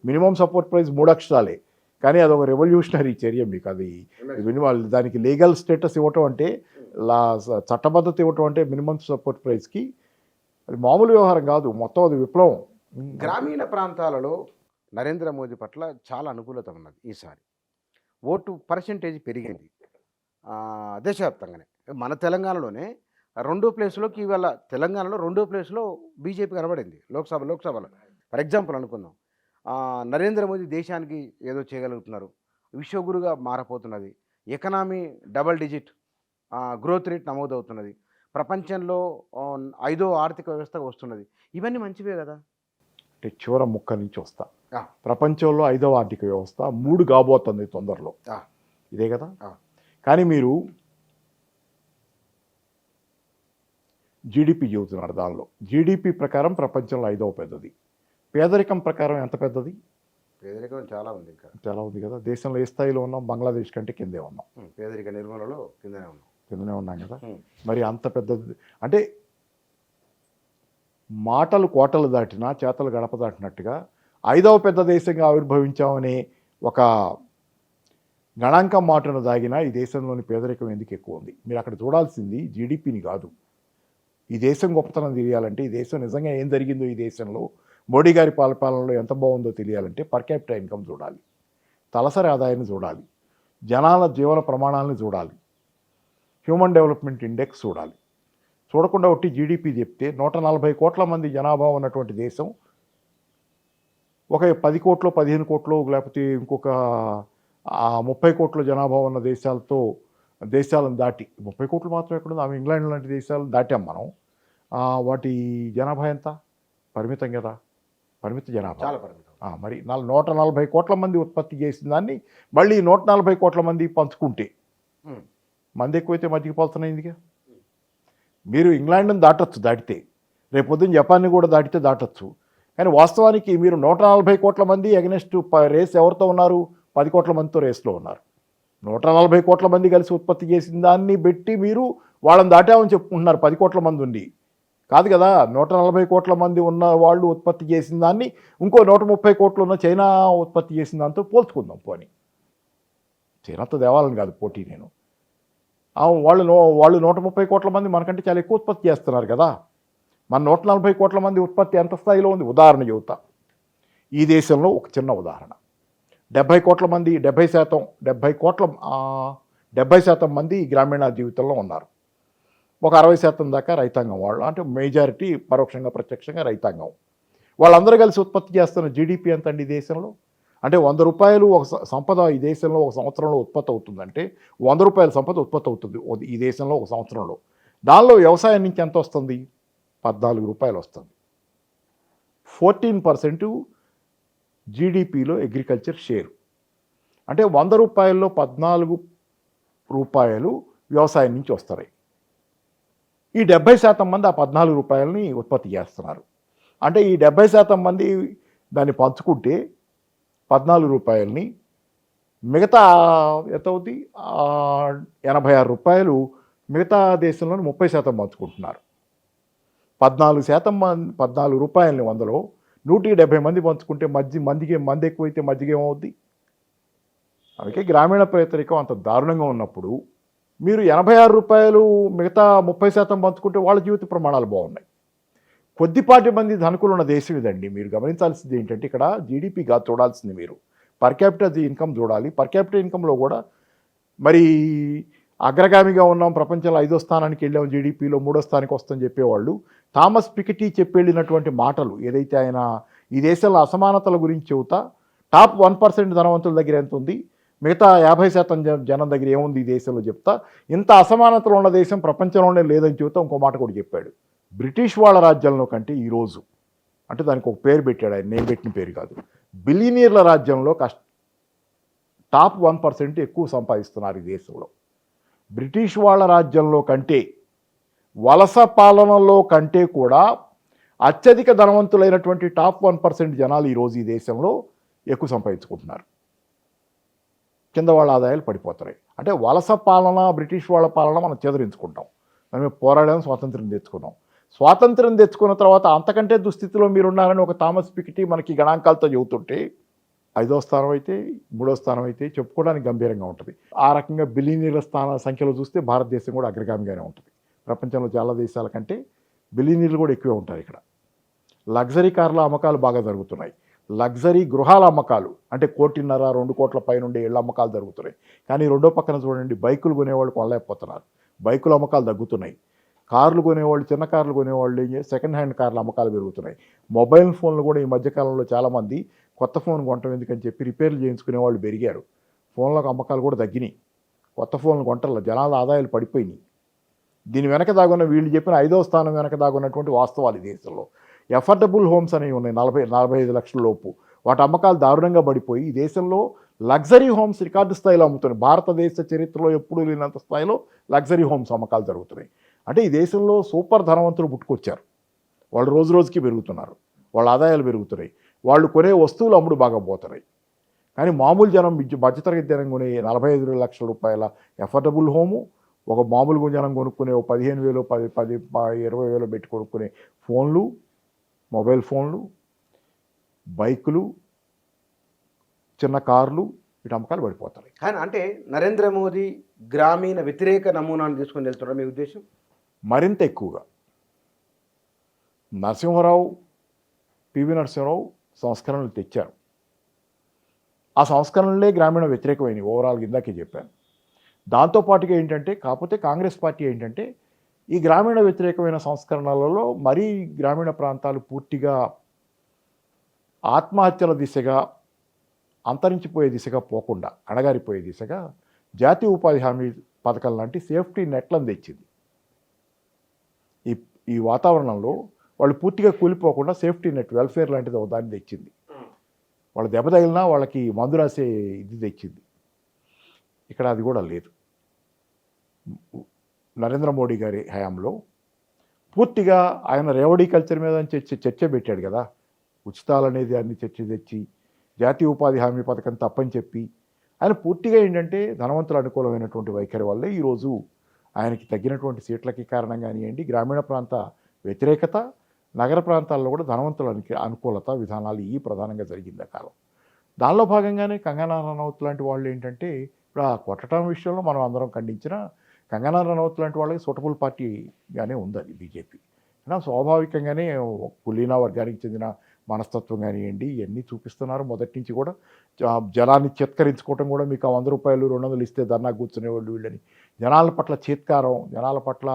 మినిమం సపోర్ట్ ప్రైస్ 3 అక్షరాలే, కానీ అదొక రెవల్యూషనరీ చర్య. మీకు అది వాళ్ళు దానికి లీగల్ స్టేటస్ ఇవ్వటం అంటే, చట్టబద్ధత ఇవ్వటం అంటే మినిమం సపోర్ట్ ప్రైస్కి అది మామూలు వ్యవహారం కాదు, మొత్తం అది విప్లవం. గ్రామీణ ప్రాంతాలలో నరేంద్ర మోదీ పట్ల చాలా అనుకూలత ఉన్నది. ఈసారి ఓటు పర్సెంటేజ్ పెరిగింది దేశవ్యాప్తంగానే. మన తెలంగాణలోనే 2వ ప్లేస్లోకి ఇవాళ తెలంగాణలో 2వ ప్లేస్లో బీజేపీ కనబడింది లోక్సభలో. ఫర్ ఎగ్జాంపుల్ అనుకుందాం, నరేంద్ర మోదీ దేశానికి ఏదో చేయగలుగుతున్నారు, విశ్వగురుగా మారపోతున్నది, economy double digit growth rate నమోదవుతున్నది, ప్రపంచంలో 5వ ఆర్థిక వ్యవస్థగా వస్తున్నది. ఇవన్నీ మంచివే కదా. అంటే చివర ముక్క నుంచి వస్తా, ప్రపంచంలో 5వ ఆర్థిక వ్యవస్థ 3 కాబోతుంది తొందరలో, ఇదే కదా. కానీ మీరు జీడిపి చెబుతున్నారు, దానిలో జీడిపి ప్రకారం ప్రపంచంలో 5వ పెద్దది. పేదరికం ప్రకారం ఎంత పెద్దది? పేదరికం చాలా ఉంది, చాలా ఉంది కదా. దేశంలో ఏ స్థాయిలో ఉన్నాం? బంగ్లాదేశ్ కంటే కిందే ఉన్నాం. పేదరిక నిర్మూలనలో కిందనే ఉన్నాం కదా. మరి అంత పెద్దది అంటే మాటలు కోటలు దాటినా చేతలు గడప దాటినట్టుగా ఐదవ పెద్ద దేశంగా ఆవిర్భవించామనే ఒక గణాంకం మాటను దాగిన ఈ దేశంలోని పేదరికం ఎందుకు ఎక్కువ ఉంది? మీరు అక్కడ చూడాల్సింది జీడిపిని కాదు. ఈ దేశం గొప్పతనం తెలియాలంటే, ఈ దేశం నిజంగా ఏం జరిగిందో, ఈ దేశంలో మోడీ గారి పాలనలో ఎంత బాగుందో తెలియాలంటే పర్ క్యాపిటల్ ఇన్కమ్ చూడాలి, తలసరి ఆదాయాన్ని చూడాలి, జనాల జీవన ప్రమాణాలను చూడాలి, హ్యూమన్ డెవలప్మెంట్ ఇండెక్స్ చూడాలి. చూడకుండా ఒట్టి జీడిపి చెప్తే 140 కోట్ల మంది జనాభా ఉన్నటువంటి దేశం ఒక 10 కోట్లు 15 కోట్లు లేకపోతే ఇంకొక 30 కోట్ల జనాభా ఉన్న దేశాలను దాటి 30 కోట్లు మాత్రం ఎక్కడుంది? ఆమె ఇంగ్లాండ్ లాంటి దేశాలను దాటాం మనం. వాటి జనాభా ఎంత? పరిమితం కదా, పరిమిత జనాభా. చాలా పరిమితం. మరి 140 కోట్ల మంది ఉత్పత్తి చేసిన దాన్ని మళ్ళీ 140 కోట్ల మంది పంచుకుంటే మంది ఎక్కువైతే మధ్యకి పోతున్నాయిందిగా. మీరు ఇంగ్లాండ్ని దాటితే రేపొద్దున జపాన్ని కూడా దాటచ్చు. కానీ వాస్తవానికి మీరు 140 కోట్ల మంది ఎగనెస్ట్ రేస్ ఎవరితో ఉన్నారు? 10 కోట్ల మందితో రేస్లో ఉన్నారు. 140 కోట్ల మంది కలిసి ఉత్పత్తి చేసిన దాన్ని పెట్టి మీరు వాళ్ళని దాటామని చెప్పుకుంటున్నారు 10 కోట్ల మంది ఉండి. కాదు కదా, 140 కోట్ల మంది ఉన్న వాళ్ళు ఉత్పత్తి చేసిన దాన్ని ఇంకో 130 కోట్లు ఉన్న చైనా ఉత్పత్తి చేసిన దాంతో పోల్చుకుందాం. పోనీ చైనాతో దేవాలని కాదు పోటీ నేను. వాళ్ళు 130 కోట్ల మంది మనకంటే చాలా ఎక్కువ ఉత్పత్తి చేస్తున్నారు కదా. మన 140 కోట్ల మంది ఉత్పత్తి ఎంత స్థాయిలో ఉంది? ఉదాహరణ చెబుతా. ఈ దేశంలో ఒక చిన్న ఉదాహరణ. 70 కోట్ల మంది 70% మంది గ్రామీణ జీవితంలో ఉన్నారు. ఒక 60% దాకా రైతాంగం వాళ్ళు, అంటే మెజారిటీ పరోక్షంగా ప్రత్యక్షంగా రైతాంగం. వాళ్ళందరూ కలిసి ఉత్పత్తి చేస్తున్న జీడిపి ఎంత అండి ఈ దేశంలో? అంటే 100 రూపాయలు ఒక సంపద ఈ దేశంలో ఒక సంవత్సరంలో ఉత్పత్తి అవుతుందంటే 100 రూపాయల సంపద ఉత్పత్తి అవుతుంది ఈ దేశంలో ఒక సంవత్సరంలో. దానిలో వ్యవసాయం నుంచి ఎంత వస్తుంది? 14 రూపాయలు వస్తుంది. 14% జీడిపిలో అగ్రికల్చర్ షేర్. అంటే 100 రూపాయల్లో 14 రూపాయలు వ్యవసాయం నుంచి వస్తాయి. ఈ 70% మంది ఆ 14 రూపాయలని ఉత్పత్తి చేస్తున్నారు. అంటే ఈ 70% మంది దాన్ని పంచుకుంటే 14 రూపాయలని మిగతా ఎంత అవుతుంది? 86 రూపాయలు మిగతా దేశంలోని 30% పంచుకుంటున్నారు. 14 రూపాయలని 100లో 170 మంది పంచుకుంటే మంది ఎక్కువైతే మజ్జిగ ఏమవుద్ది? అందుకే గ్రామీణ పేదరికం అంత దారుణంగా ఉన్నప్పుడు మీరు 86 రూపాయలు మిగతా 30% పంచుకుంటే వాళ్ళ జీవిత ప్రమాణాలు బాగున్నాయి. కొద్దిపాటి మంది ధనికులు ఉన్న దేశం ఇదండి. మీరు గమనించాల్సింది ఏంటంటే ఇక్కడ జీడిపిగా చూడాల్సింది మీరు పర్ క్యాపిటల్ ఇన్కమ్ చూడాలి. పర్ క్యాపిటల్ ఇన్కంలో కూడా మరి అగ్రగామిగా ఉన్నాం, ప్రపంచంలో 5వ స్థానానికి వెళ్ళాం, జీడిపిలో 3వ స్థానానికి వస్తుందని చెప్పేవాళ్ళు. థామస్ పికెటీ చెప్పెళ్ళినటువంటి మాటలు ఏదైతే ఆయన ఈ దేశంలో అసమానతల గురించి చెబుతా టాప్ 1% ధనవంతుల దగ్గర ఎంత ఉంది, మిగతా 50% జనం దగ్గర ఏముంది ఈ దేశంలో చెప్తా, ఇంత అసమానతలు ఉన్న దేశం ప్రపంచంలోనే లేదని చెబుతా ఇంకో మాట కూడా చెప్పాడు. బ్రిటిష్ వాళ్ళ రాజ్యంలో కంటే ఈరోజు, అంటే దానికి ఒక పేరు పెట్టాడు ఆయన, నేను పెట్టిన పేరు కాదు, బిలియనీర్ల రాజ్యంలో టాప్ 1% ఎక్కువ సంపాదిస్తున్నారు ఈ దేశంలో. బ్రిటిష్ వాళ్ళ రాజ్యంలో కంటే, వలస పాలనలో కంటే కూడా అత్యధిక ధనవంతులైనటువంటి టాప్ 1% జనాలు ఈరోజు ఈ దేశంలో ఎక్కువ సంపాదించుకుంటున్నారు. కింద వాళ్ళ ఆదాయాలు పడిపోతున్నాయి. అంటే వలస పాలన, బ్రిటిష్ వాళ్ళ పాలన మనం చెదరించుకుంటాం. మనం పోరాడాం, స్వాతంత్రం తెచ్చుకున్నాం. స్వాతంత్రం తెచ్చుకున్న తర్వాత అంతకంటే దుస్థితిలో మీరున్నారని ఒక థామస్ పికెటీ మనకి గణాంకాలతో చెబుతుంటే 5వ స్థానం అయితే 3వ స్థానం అయితే చెప్పుకోవడానికి గంభీరంగా ఉంటుంది. ఆ రకంగా బిలియనీర్ల సంఖ్యలో చూస్తే భారతదేశం కూడా అగ్రగామిగానే ఉంటుంది. ప్రపంచంలో చాలా దేశాల కంటే బిలియనీర్లు కూడా ఎక్కువే ఉంటారు ఇక్కడ. లగ్జరీ కార్ల అమ్మకాలు బాగా జరుగుతున్నాయి. లగ్జరీ గృహాల అమ్మకాలు అంటే 1.5 2 కోట్ల పైనుండే ఇళ్ల అమ్మకాలు జరుగుతున్నాయి. కానీ రెండో పక్కన చూడండి, బైకులు కొనేవాళ్ళు కొనలేకపోతున్నారు, బైకుల అమ్మకాలు తగ్గుతున్నాయి. కార్లు కొనేవాళ్ళు, చిన్న కార్లు కొనేవాళ్ళు సెకండ్ హ్యాండ్ కార్ల అమ్మకాలు పెరుగుతున్నాయి. మొబైల్ ఫోన్లు కూడా ఈ మధ్యకాలంలో చాలామంది కొత్త ఫోన్ కొనటం ఎందుకని చెప్పి రిపేర్లు చేయించుకునే వాళ్ళు పెరిగారు. ఫోన్లకు అమ్మకాలు కూడా తగ్గినాయి. కొత్త ఫోన్లు కొంటల జనాల ఆదాయాలు పడిపోయినాయి. దీని వెనక దాగున్న వీళ్ళు చెప్పిన 5వ స్థానం వెనక దాగున్నటువంటి వాస్తవాలు ఈ దేశంలో. ఎఫర్డబుల్ హోమ్స్ అనేవి ఉన్నాయి 40-45 లక్షల లోపు, వాటి అమ్మకాలు దారుణంగా పడిపోయి ఈ దేశంలో లగ్జరీ హోమ్స్ రికార్డు స్థాయిలో అమ్ముతున్నాయి. భారతదేశ చరిత్రలో ఎప్పుడూ లేనంత స్థాయిలో లగ్జరీ హోమ్స్ అమ్మకాలు జరుగుతున్నాయి. అంటే ఈ దేశంలో సూపర్ ధనవంతులు పుట్టుకొచ్చారు. వాళ్ళు రోజు రోజుకి పెరుగుతున్నారు, వాళ్ళ ఆదాయాలు పెరుగుతున్నాయి, వాళ్ళు కొనే వస్తువులు అమ్ముడు బాగా పోతున్నాయి. కానీ మామూలు జనం, మధ్యతరగతి జనం కొనే 45 లక్షల రూపాయల ఎఫర్డబుల్ హోము, ఒక మామూలు జనం కొనుక్కునే 15,000 10 20,000 పెట్టి కొనుక్కునే ఫోన్లు, మొబైల్ ఫోన్లు, బైకులు, చిన్న కార్లు వీటి అమ్మకాలు పడిపోతాయి. కానీ అంటే నరేంద్ర మోదీ గ్రామీణ వ్యతిరేక నమూనాను తీసుకొని వెళ్తున్నారా మీ ఉద్దేశం? మరింత ఎక్కువగా పివి నరసింహరావు సంస్కరణలు తెచ్చారు. ఆ సంస్కరణలే గ్రామీణ వ్యతిరేకమైనవి ఓవరాల్గా ఇందాకే చెప్పాను. దాంతోపాటుగా ఏంటంటే కాకపోతే కాంగ్రెస్ పార్టీ ఏంటంటే ఈ గ్రామీణ వ్యతిరేకమైన సంస్కరణలలో మరీ గ్రామీణ ప్రాంతాలు పూర్తిగా ఆత్మహత్యల దిశగా, అంతరించిపోయే దిశగా పోకుండా అణగారిపోయే దిశగా జాతీయ ఉపాధి హామీ పథకం లాంటి సేఫ్టీ నెట్లను తెచ్చింది. ఈ వాతావరణంలో వాళ్ళు పూర్తిగా కూలిపోకుండా సేఫ్టీ నెట్, వెల్ఫేర్ లాంటిది ఒక దాన్ని తెచ్చింది. వాళ్ళు దెబ్బ తగిలినా వాళ్ళకి మందు రాసే ఇది తెచ్చింది. ఇక్కడ అది కూడా లేదు. నరేంద్ర మోడీ గారి హయాంలో పూర్తిగా ఆయన రేవడీ కల్చర్ మీద చర్చ పెట్టాడు కదా. ఉచితాలు అనేది అన్ని చర్చ తెచ్చి జాతీయ ఉపాధి హామీ పథకం తప్పని చెప్పి ఆయన పూర్తిగా ఏంటంటే ధనవంతుల అనుకూలమైనటువంటి వైఖరి వల్లే ఈరోజు ఆయనకి తగ్గినటువంటి సీట్లకి కారణం కానివ్వండి, గ్రామీణ ప్రాంత వ్యతిరేకత, నగర ప్రాంతాల్లో కూడా ధనవంతుల అనుకూలత విధానాలు ఈ ప్రధానంగా జరిగింది ఆ కాలం. దానిలో భాగంగానే కంగనా రనౌత్ లాంటి వాళ్ళు ఏంటంటే ఇప్పుడు ఆ కొట్టడం విషయంలో మనం అందరం ఖండించిన కంగనా రనౌత్ లాంటి వాళ్ళకి సూటబుల్ పార్టీగానే ఉంది అది బీజేపీ. అయినా స్వాభావికంగానే కులీనా వర్గానికి చెందిన మనస్తత్వం కానివ్వండి ఇవన్నీ చూపిస్తున్నారు. మొదటి నుంచి కూడా జనాన్ని చిత్కరించుకోవటం కూడా మీకు 100 రూపాయలు 200 ఇస్తే ధర్నా కూర్చునేవాళ్ళు వీళ్ళని, జనాల పట్ల చీత్కారం, జనాల పట్ల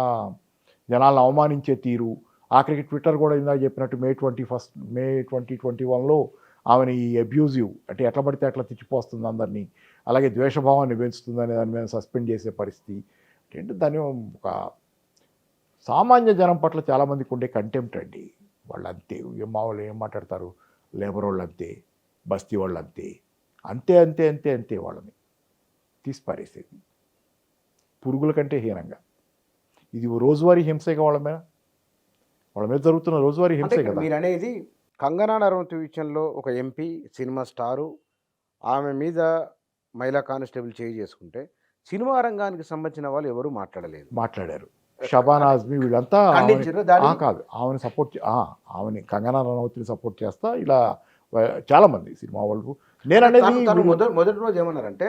జనాలను అవమానించే తీరు. ఆఖరికి ట్విట్టర్ కూడా ఇందాక చెప్పినట్టు మే 2021లో ఆమెని ఈ అబ్యూజివ్ అంటే ఎట్లా పడితే అట్లా తిచ్చిపోస్తుంది అందరినీ, అలాగే ద్వేషభావాన్ని పెంచుతుందనే దాని మీద సస్పెండ్ చేసే పరిస్థితి. అంటే దాని ఒక సామాన్య జనం పట్ల చాలామందికి ఉండే కంటెంప్ట్ అండి. వాళ్ళు అంతే, మామూలు ఏం మాట్లాడతారు, లేబర్ వాళ్ళు అంతే, బస్తీ వాళ్ళు అంతే, అంతే అంతే అంతే అంతే వాళ్ళని తీసి పారేసేది పురుగుల కంటే హీనంగా. ఇది రోజువారీ హింసేగా వాళ్ళ మీద జరుగుతున్న రోజువారీ హింసే కదా. మీరు అనేది కంగనా రనౌత్ విషయంలో ఒక ఎంపీ, సినిమా స్టారు, ఆమె మీద మహిళా కానిస్టేబుల్ చేయి చేసుకుంటే సినిమా రంగానికి సంబంధించిన వాళ్ళు ఎవరు మాట్లాడారు. షబానా ఆజ్మీ వీళ్ళంతా కాదు ఆమెను సపోర్ట్, ఆమెని కంగనా రనౌత్ని సపోర్ట్ చేస్తా ఇలా చాలామంది సినిమా వాళ్ళు. నేను అనేది మొదటి రోజు ఏమన్నారంటే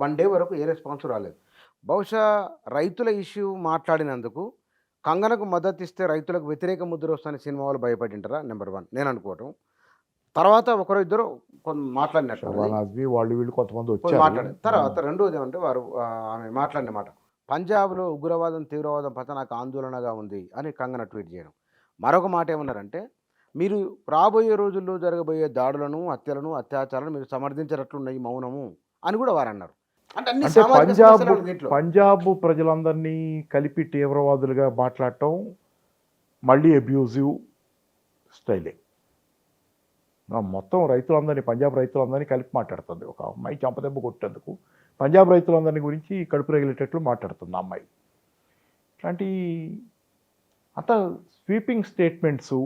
1 డే వరకు ఏ రెస్పాన్స్ రాలేదు. బహుశా రైతుల ఇష్యూ మాట్లాడినందుకు కంగనకు మద్దతు ఇస్తే రైతులకు వ్యతిరేక ముద్ర వస్తుందని సినిమా వాళ్ళు భయపడింటారా? నెంబర్ 1 నేను అనుకోవటం. తర్వాత ఒకరు ఇద్దరు మాట్లాడినట్టు షబానా ఆజ్మీ వాళ్ళు వీళ్ళు కొంతమంది వచ్చారు మాట్లాడారు. తర్వాత రెండోది ఏమంటే వారు ఆమె మాట్లాడిన మాట, పంజాబ్లో ఉగ్రవాదం తీవ్రవాదం పట్ల నాకు ఆందోళనగా ఉంది అని కంగన ట్వీట్ చేయడం. మరొక మాట ఏమన్నారంటే మీరు రాబోయే రోజుల్లో జరగబోయే దాడులను, హత్యలను, అత్యాచారాలను మీరు సమర్థించినట్లున్నాయి మౌనము అని కూడా వారు అన్నారు. అంటే పంజాబ్ ప్రజలందరినీ కలిపి తీవ్రవాదులుగా మాట్లాడటం మళ్ళీ అబ్యూజివ్ స్టైలే. మొత్తం రైతులందరినీ, పంజాబ్ రైతులందరినీ కలిపి మాట్లాడుతుంది. ఒక అమ్మాయి చంపదెబ్బ కొట్టేందుకు పంజాబ్ రైతులందరినీ గురించి కడుపు రగిలేటట్లు మాట్లాడుతుంది ఆ అమ్మాయి. ఇట్లాంటి అంత స్వీపింగ్ స్టేట్మెంట్స్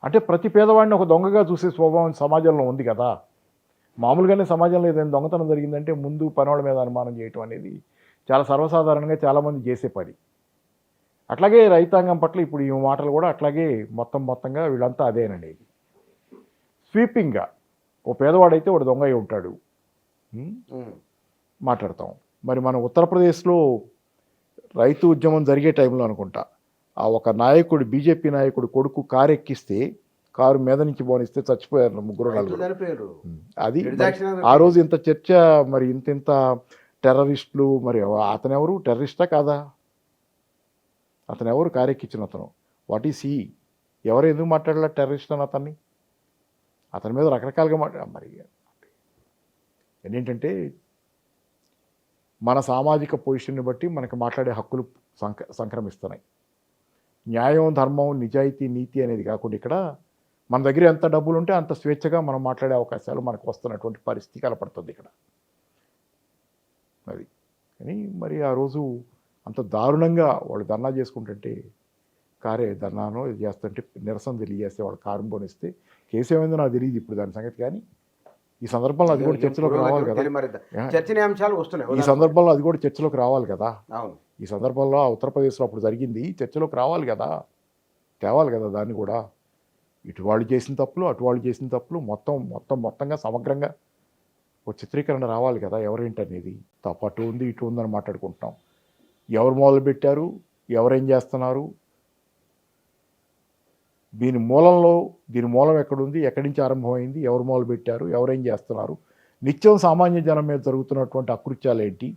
అంటే ప్రతి పేదవాడిని ఒక దొంగగా చూసే స్వభావం సమాజంలో ఉంది కదా. మామూలుగానే సమాజంలో ఏదైనా దొంగతనం జరిగిందంటే ముందు పనివాళ్ళ మీద అనుమానం చేయటం అనేది చాలా సర్వసాధారణంగా చాలామంది చేసే పని. అట్లాగే రైతాంగం పట్ల ఇప్పుడు ఈ మాటలు కూడా అట్లాగే మొత్తంగా వీళ్ళంతా అదేనండి. స్వీపింగ్గా ఓ పేదవాడైతే వాడు దొంగ అయి ఉంటాడు మాట్లాడతాం. మరి మనం ఉత్తరప్రదేశ్లో రైతు ఉద్యమం జరిగే టైంలో అనుకుంటా ఆ ఒక నాయకుడు, బీజేపీ నాయకుడు కొడుకు కారు ఎక్కిస్తే కారు మీద నుంచి పోనిస్తే చచ్చిపోయారు 3-4. అది ఆ రోజు ఇంత చర్చ, మరి ఇంత టెర్రరిస్టులు. మరి అతను ఎవరు, టెర్రరిస్టా కాదా? అతను ఎవరు, కారు ఎక్కించిన అతను? What is he? ఎవరు ఎందుకు మాట్లాడాల టెర్రరిస్ట్ అని అతన్ని? అతని మీద రకరకాలుగా మరి ఏంటంటే మన సామాజిక పొజిషన్ని బట్టి మనకు మాట్లాడే హక్కులు సంక్రమిస్తున్నాయి. న్యాయం, ధర్మం, నిజాయితీ, నీతి అనేది కాకుండా ఇక్కడ మన దగ్గర ఎంత డబ్బులు ఉంటే అంత స్వేచ్ఛగా మనం మాట్లాడే అవకాశాలు మనకు వస్తున్నటువంటి పరిస్థితి కనపడుతుంది ఇక్కడ. అది కానీ మరి ఆ రోజు అంత దారుణంగా వాళ్ళు ధర్నా చేసుకుంటుంటే, కారే ధర్నాను ఇది చేస్తుంటే నిరసన తెలియజేస్తే వాళ్ళు కారు పోనిస్తే కేసు ఏమైందో నాకు తెలియదు ఇప్పుడు దాని సంగతి. కానీ ఈ సందర్భంలో అది కూడా చర్చలోకి రావాలి కదా. చర్చనీయాంశాలు వస్తున్నాయి. ఈ సందర్భంలో అది కూడా చర్చలోకి రావాలి కదా. ఈ సందర్భంలో ఉత్తరప్రదేశ్లో అప్పుడు జరిగింది చర్చలోకి రావాలి కదా. తేవాలి కదా దాన్ని కూడా. ఇటు వాళ్ళు చేసిన తప్పులు, అటు వాళ్ళు చేసిన తప్పులు మొత్తంగా సమగ్రంగా ఒక చిత్రీకరణ రావాలి కదా ఎవరేంటనేది. తప్పు అటు ఉంది ఇటు ఉందని మాట్లాడుకుంటున్నాం. ఎవరు మొదలుపెట్టారు, ఎవరేం చేస్తున్నారు, దీని మూలం ఎక్కడుంది, ఎక్కడి నుంచి ఆరంభమైంది, ఎవరు మొదలుపెట్టారు, ఎవరేం చేస్తున్నారు, నిత్యం సామాన్య జనం మీద జరుగుతున్నటువంటి అకృత్యాలు ఏంటి,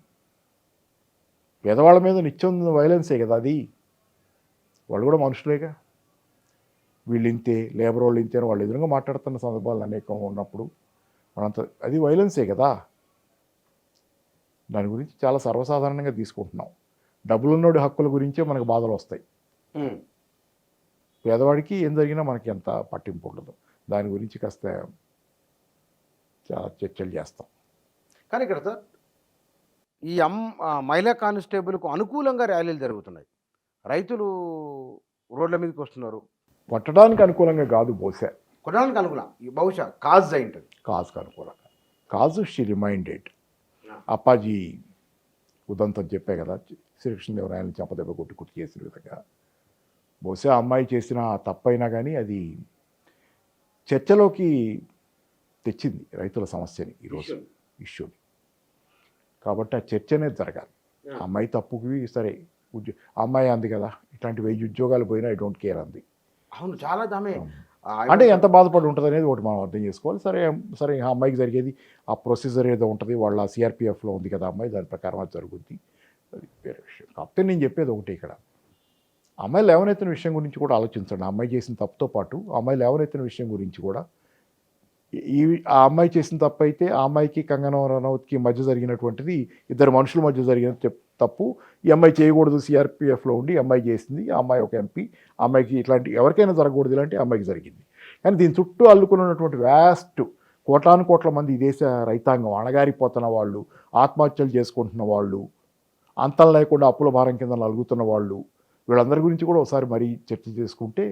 పేదవాళ్ళ మీద నిత్యం వైలెన్సే కదా అది. వాళ్ళు కూడా మనుషులేగా. వీళ్ళు ఇంతే, లేబర్ వాళ్ళు ఇంతే అని వాళ్ళు ఎదురుగా మాట్లాడుతున్న సందర్భాలు అనేకం ఉన్నప్పుడు మనంత అది వైలెన్సే కదా. దాని గురించి చాలా సర్వసాధారణంగా తీసుకుంటున్నాం. డబ్బులున్నోడి హక్కుల గురించే మనకు బాధలు వస్తాయి. పేదవాడికి ఏం జరిగినా మనకి ఎంత పట్టింపు ఉండదు. దాని గురించి కాస్త చాలా చర్చలు చేస్తాం. కానీ ఇక్కడ సార్ ఈ మహిళా కానిస్టేబుల్కు అనుకూలంగా ర్యాలీలు జరుగుతున్నాయి. రైతులు రోడ్ల మీదకి వస్తున్నారు. పట్టడానికి అనుకూలంగా కాదు బహుశా, కొనడానికి అనుకూలం బహుశా కాజ్ అయి ఉంటుంది. కాజుకు అనుకూలంగా. కాజు షీ రిమైండెడ్ అప్పాజీ ఉదంతం చెప్పే కదా, శ్రీకృష్ణదేవరాయలని చెంపదెబ్బ కొట్టి చేసిన విధంగా. బహుశా అమ్మాయి చేసిన తప్పైనా కానీ అది చర్చలోకి తెచ్చింది రైతుల సమస్యని ఈరోజు ఇష్యూని. కాబట్టి ఆ చర్చ అనేది జరగాలి. అమ్మాయి తప్పుకి సరే అమ్మాయి అంది కదా, ఇట్లాంటి 1000 ఉద్యోగాలు పోయినా ఐ డోంట్ కేర్ అంది. అవును, చాలా దామే. అంటే ఎంత బాధపడి ఉంటుంది అనేది ఒకటి మనం అర్థం చేసుకోవాలి. సరే ఆ అమ్మాయికి జరిగేది ఆ ప్రొసీజర్ ఏదో ఉంటుంది, వాళ్ళ సిఆర్పిఎఫ్లో ఉంది కదా అమ్మాయి, దాని ప్రకారం అది జరుగుద్ది, అది వేరే విషయం. కాకపోతే నేను చెప్పేది ఒకటి, ఇక్కడ అమ్మాయి లేవనెత్తిన విషయం గురించి కూడా ఆలోచించండి. ఆ అమ్మాయి చేసిన తప్పుతో పాటు అమ్మాయి లేవనెత్తిన విషయం గురించి కూడా, ఆ అమ్మాయి చేసిన తప్పు అయితే ఆ అమ్మాయికి కంగనా రనౌత్కి మధ్య జరిగినటువంటిది ఇద్దరు మనుషుల మధ్య జరిగిన తప్పు. ఈ అమ్మాయి చేయకూడదు, సిఆర్పిఎఫ్లో ఉండి అమ్మాయి చేసింది, ఆ అమ్మాయి ఒక ఎంపీ, అమ్మాయికి ఇట్లాంటి ఎవరికైనా జరగకూడదు ఇలాంటి అమ్మాయికి జరిగింది. కానీ దీని చుట్టూ అల్లుకున్నటువంటి వ్యాస్ట్ కోట్ల మంది ఈ దేశ రైతాంగం, అణగారిపోతున్న వాళ్ళు, ఆత్మహత్యలు చేసుకుంటున్న వాళ్ళు, అంతం లేకుండా అప్పుల భారం కింద నలుగుతున్న వాళ్ళు, వీళ్ళందరి గురించి కూడా ఒకసారి మరీ చర్చ చేసుకుంటే,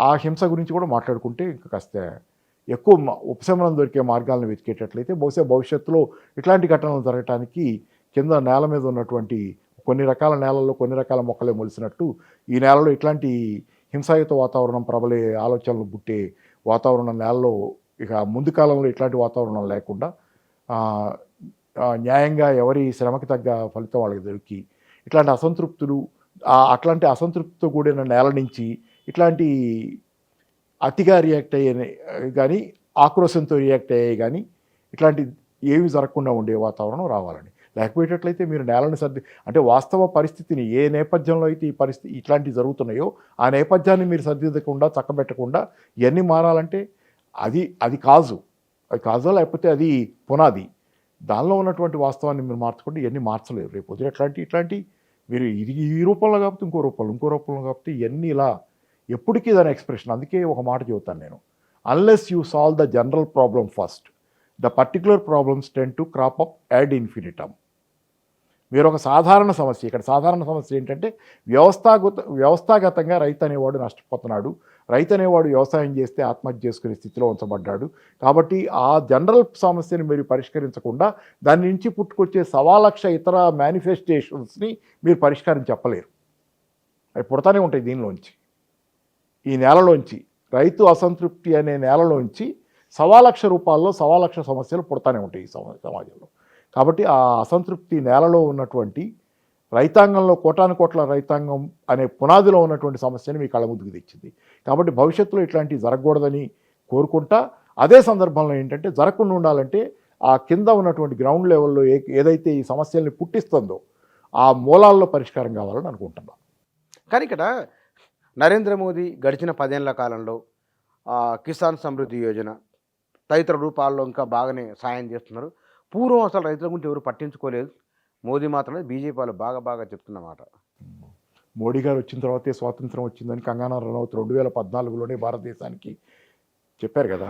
ఆ హింస గురించి కూడా మాట్లాడుకుంటే ఇంకా కాస్త ఎక్కువ ఉపశమనం దొరికే మార్గాలను వెతికేటట్లయితే బహుశా భవిష్యత్తులో ఇట్లాంటి ఘటనలు జరగటానికి కింద నేల మీద ఉన్నటువంటి కొన్ని రకాల నేలల్లో కొన్ని రకాల మొక్కలే మొలిసినట్టు ఈ నేలలో ఇట్లాంటి హింసాయుత వాతావరణం ప్రబలే ఆలోచనలు పుట్టే వాతావరణం నేలలో ఇక ముందు కాలంలో ఇట్లాంటి వాతావరణం లేకుండా న్యాయంగా ఎవరి శ్రమకి తగ్గ ఫలితం వాళ్ళకి దొరికి ఇట్లాంటి అసంతృప్తులు, అట్లాంటి అసంతృప్తితో కూడిన నేల నుంచి ఇట్లాంటి అతిగా రియాక్ట్ అయ్యే కానీ ఆక్రోశంతో రియాక్ట్ అయ్యాయి కానీ ఇట్లాంటి ఏవి జరగకుండా ఉండే వాతావరణం రావాలని. లేకపోయేటట్లయితే మీరు నేలని అంటే వాస్తవ పరిస్థితిని ఏ నేపథ్యంలో అయితే ఈ పరిస్థితి ఇట్లాంటివి జరుగుతున్నాయో ఆ నేపథ్యాన్ని మీరు సర్దిద్దకుండా చక్కబెట్టకుండా ఇవన్నీ మారాలంటే అది కాజు లేకపోతే అది పునాది. దానిలో ఉన్నటువంటి వాస్తవాన్ని మీరు మార్చుకుంటే ఇవన్నీ మార్చలేరు. రేపు పొద్దున ఇట్లాంటి మీరు ఇది ఈ రూపంలో కాకపోతే ఇంకో రూపంలో కాకపోతే ఇవన్నీ ఇలా ఎప్పటికీ దాని ఎక్స్ప్రెషన్. అందుకే ఒక మాట చెబుతాను నేను, unless you solve the general problem first, the particular problems tend to crop up ad Infinitum. మీరు ఒక సాధారణ సమస్య, ఇక్కడ సాధారణ సమస్య ఏంటంటే వ్యవస్థాగతంగా రైతు అనేవాడు నష్టపోతున్నాడు, రైతు అనేవాడు వ్యవసాయం చేస్తే ఆత్మహత్య చేసుకునే స్థితిలో ఉంచబడ్డాడు. కాబట్టి ఆ జనరల్ సమస్యని మీరు పరిష్కరించకుండా దాని నుంచి పుట్టుకొచ్చే 1,00,000 ఇతర మేనిఫెస్టేషన్స్ని మీరు పరిష్కారం చెప్పలేరు. అవి పుడతానే ఉంటాయి దీనిలోంచి. ఈ నేలలోంచి రైతు అసంతృప్తి అనే నేలలోంచి 1,00,000 రూపాయల్లో 1,00,000 సమస్యలు పుడతానే ఉంటాయి ఈ సమాజంలో. కాబట్టి ఆ అసంతృప్తి నేలలో ఉన్నటువంటి రైతాంగంలో కోట్ల రైతాంగం అనే పునాదిలో ఉన్నటువంటి సమస్యని మీ కళ్ళ ముందుకు తెచ్చింది. కాబట్టి భవిష్యత్తులో ఇట్లాంటివి జరగకూడదని కోరుకుంటా, అదే సందర్భంలో ఏంటంటే జరగకుండా ఉండాలంటే ఆ కింద ఉన్నటువంటి గ్రౌండ్ లెవెల్లో ఏదైతే ఈ సమస్యల్ని పుట్టిస్తుందో ఆ మూలాల్లో పరిష్కారం కావాలని అనుకుంటున్నాను. కానీ ఇక్కడ నరేంద్ర మోదీ గడిచిన 10 ఏళ్ల కాలంలో కిసాన్ సమృద్ధి యోజన తదితర రూపాల్లో ఇంకా బాగానే సాయం చేస్తున్నారు. పూర్వం అసలు రైతుల గురించి ఎవరు పట్టించుకోలేదు. మోదీ మాత్రమే బీజేపీ వాళ్ళు బాగా చెప్తున్నమాట. మోడీ గారు వచ్చిన తర్వాతే స్వాతంత్రం వచ్చిందని కంగనా రనౌత్ 2014లోనే భారతదేశానికి చెప్పారు కదా.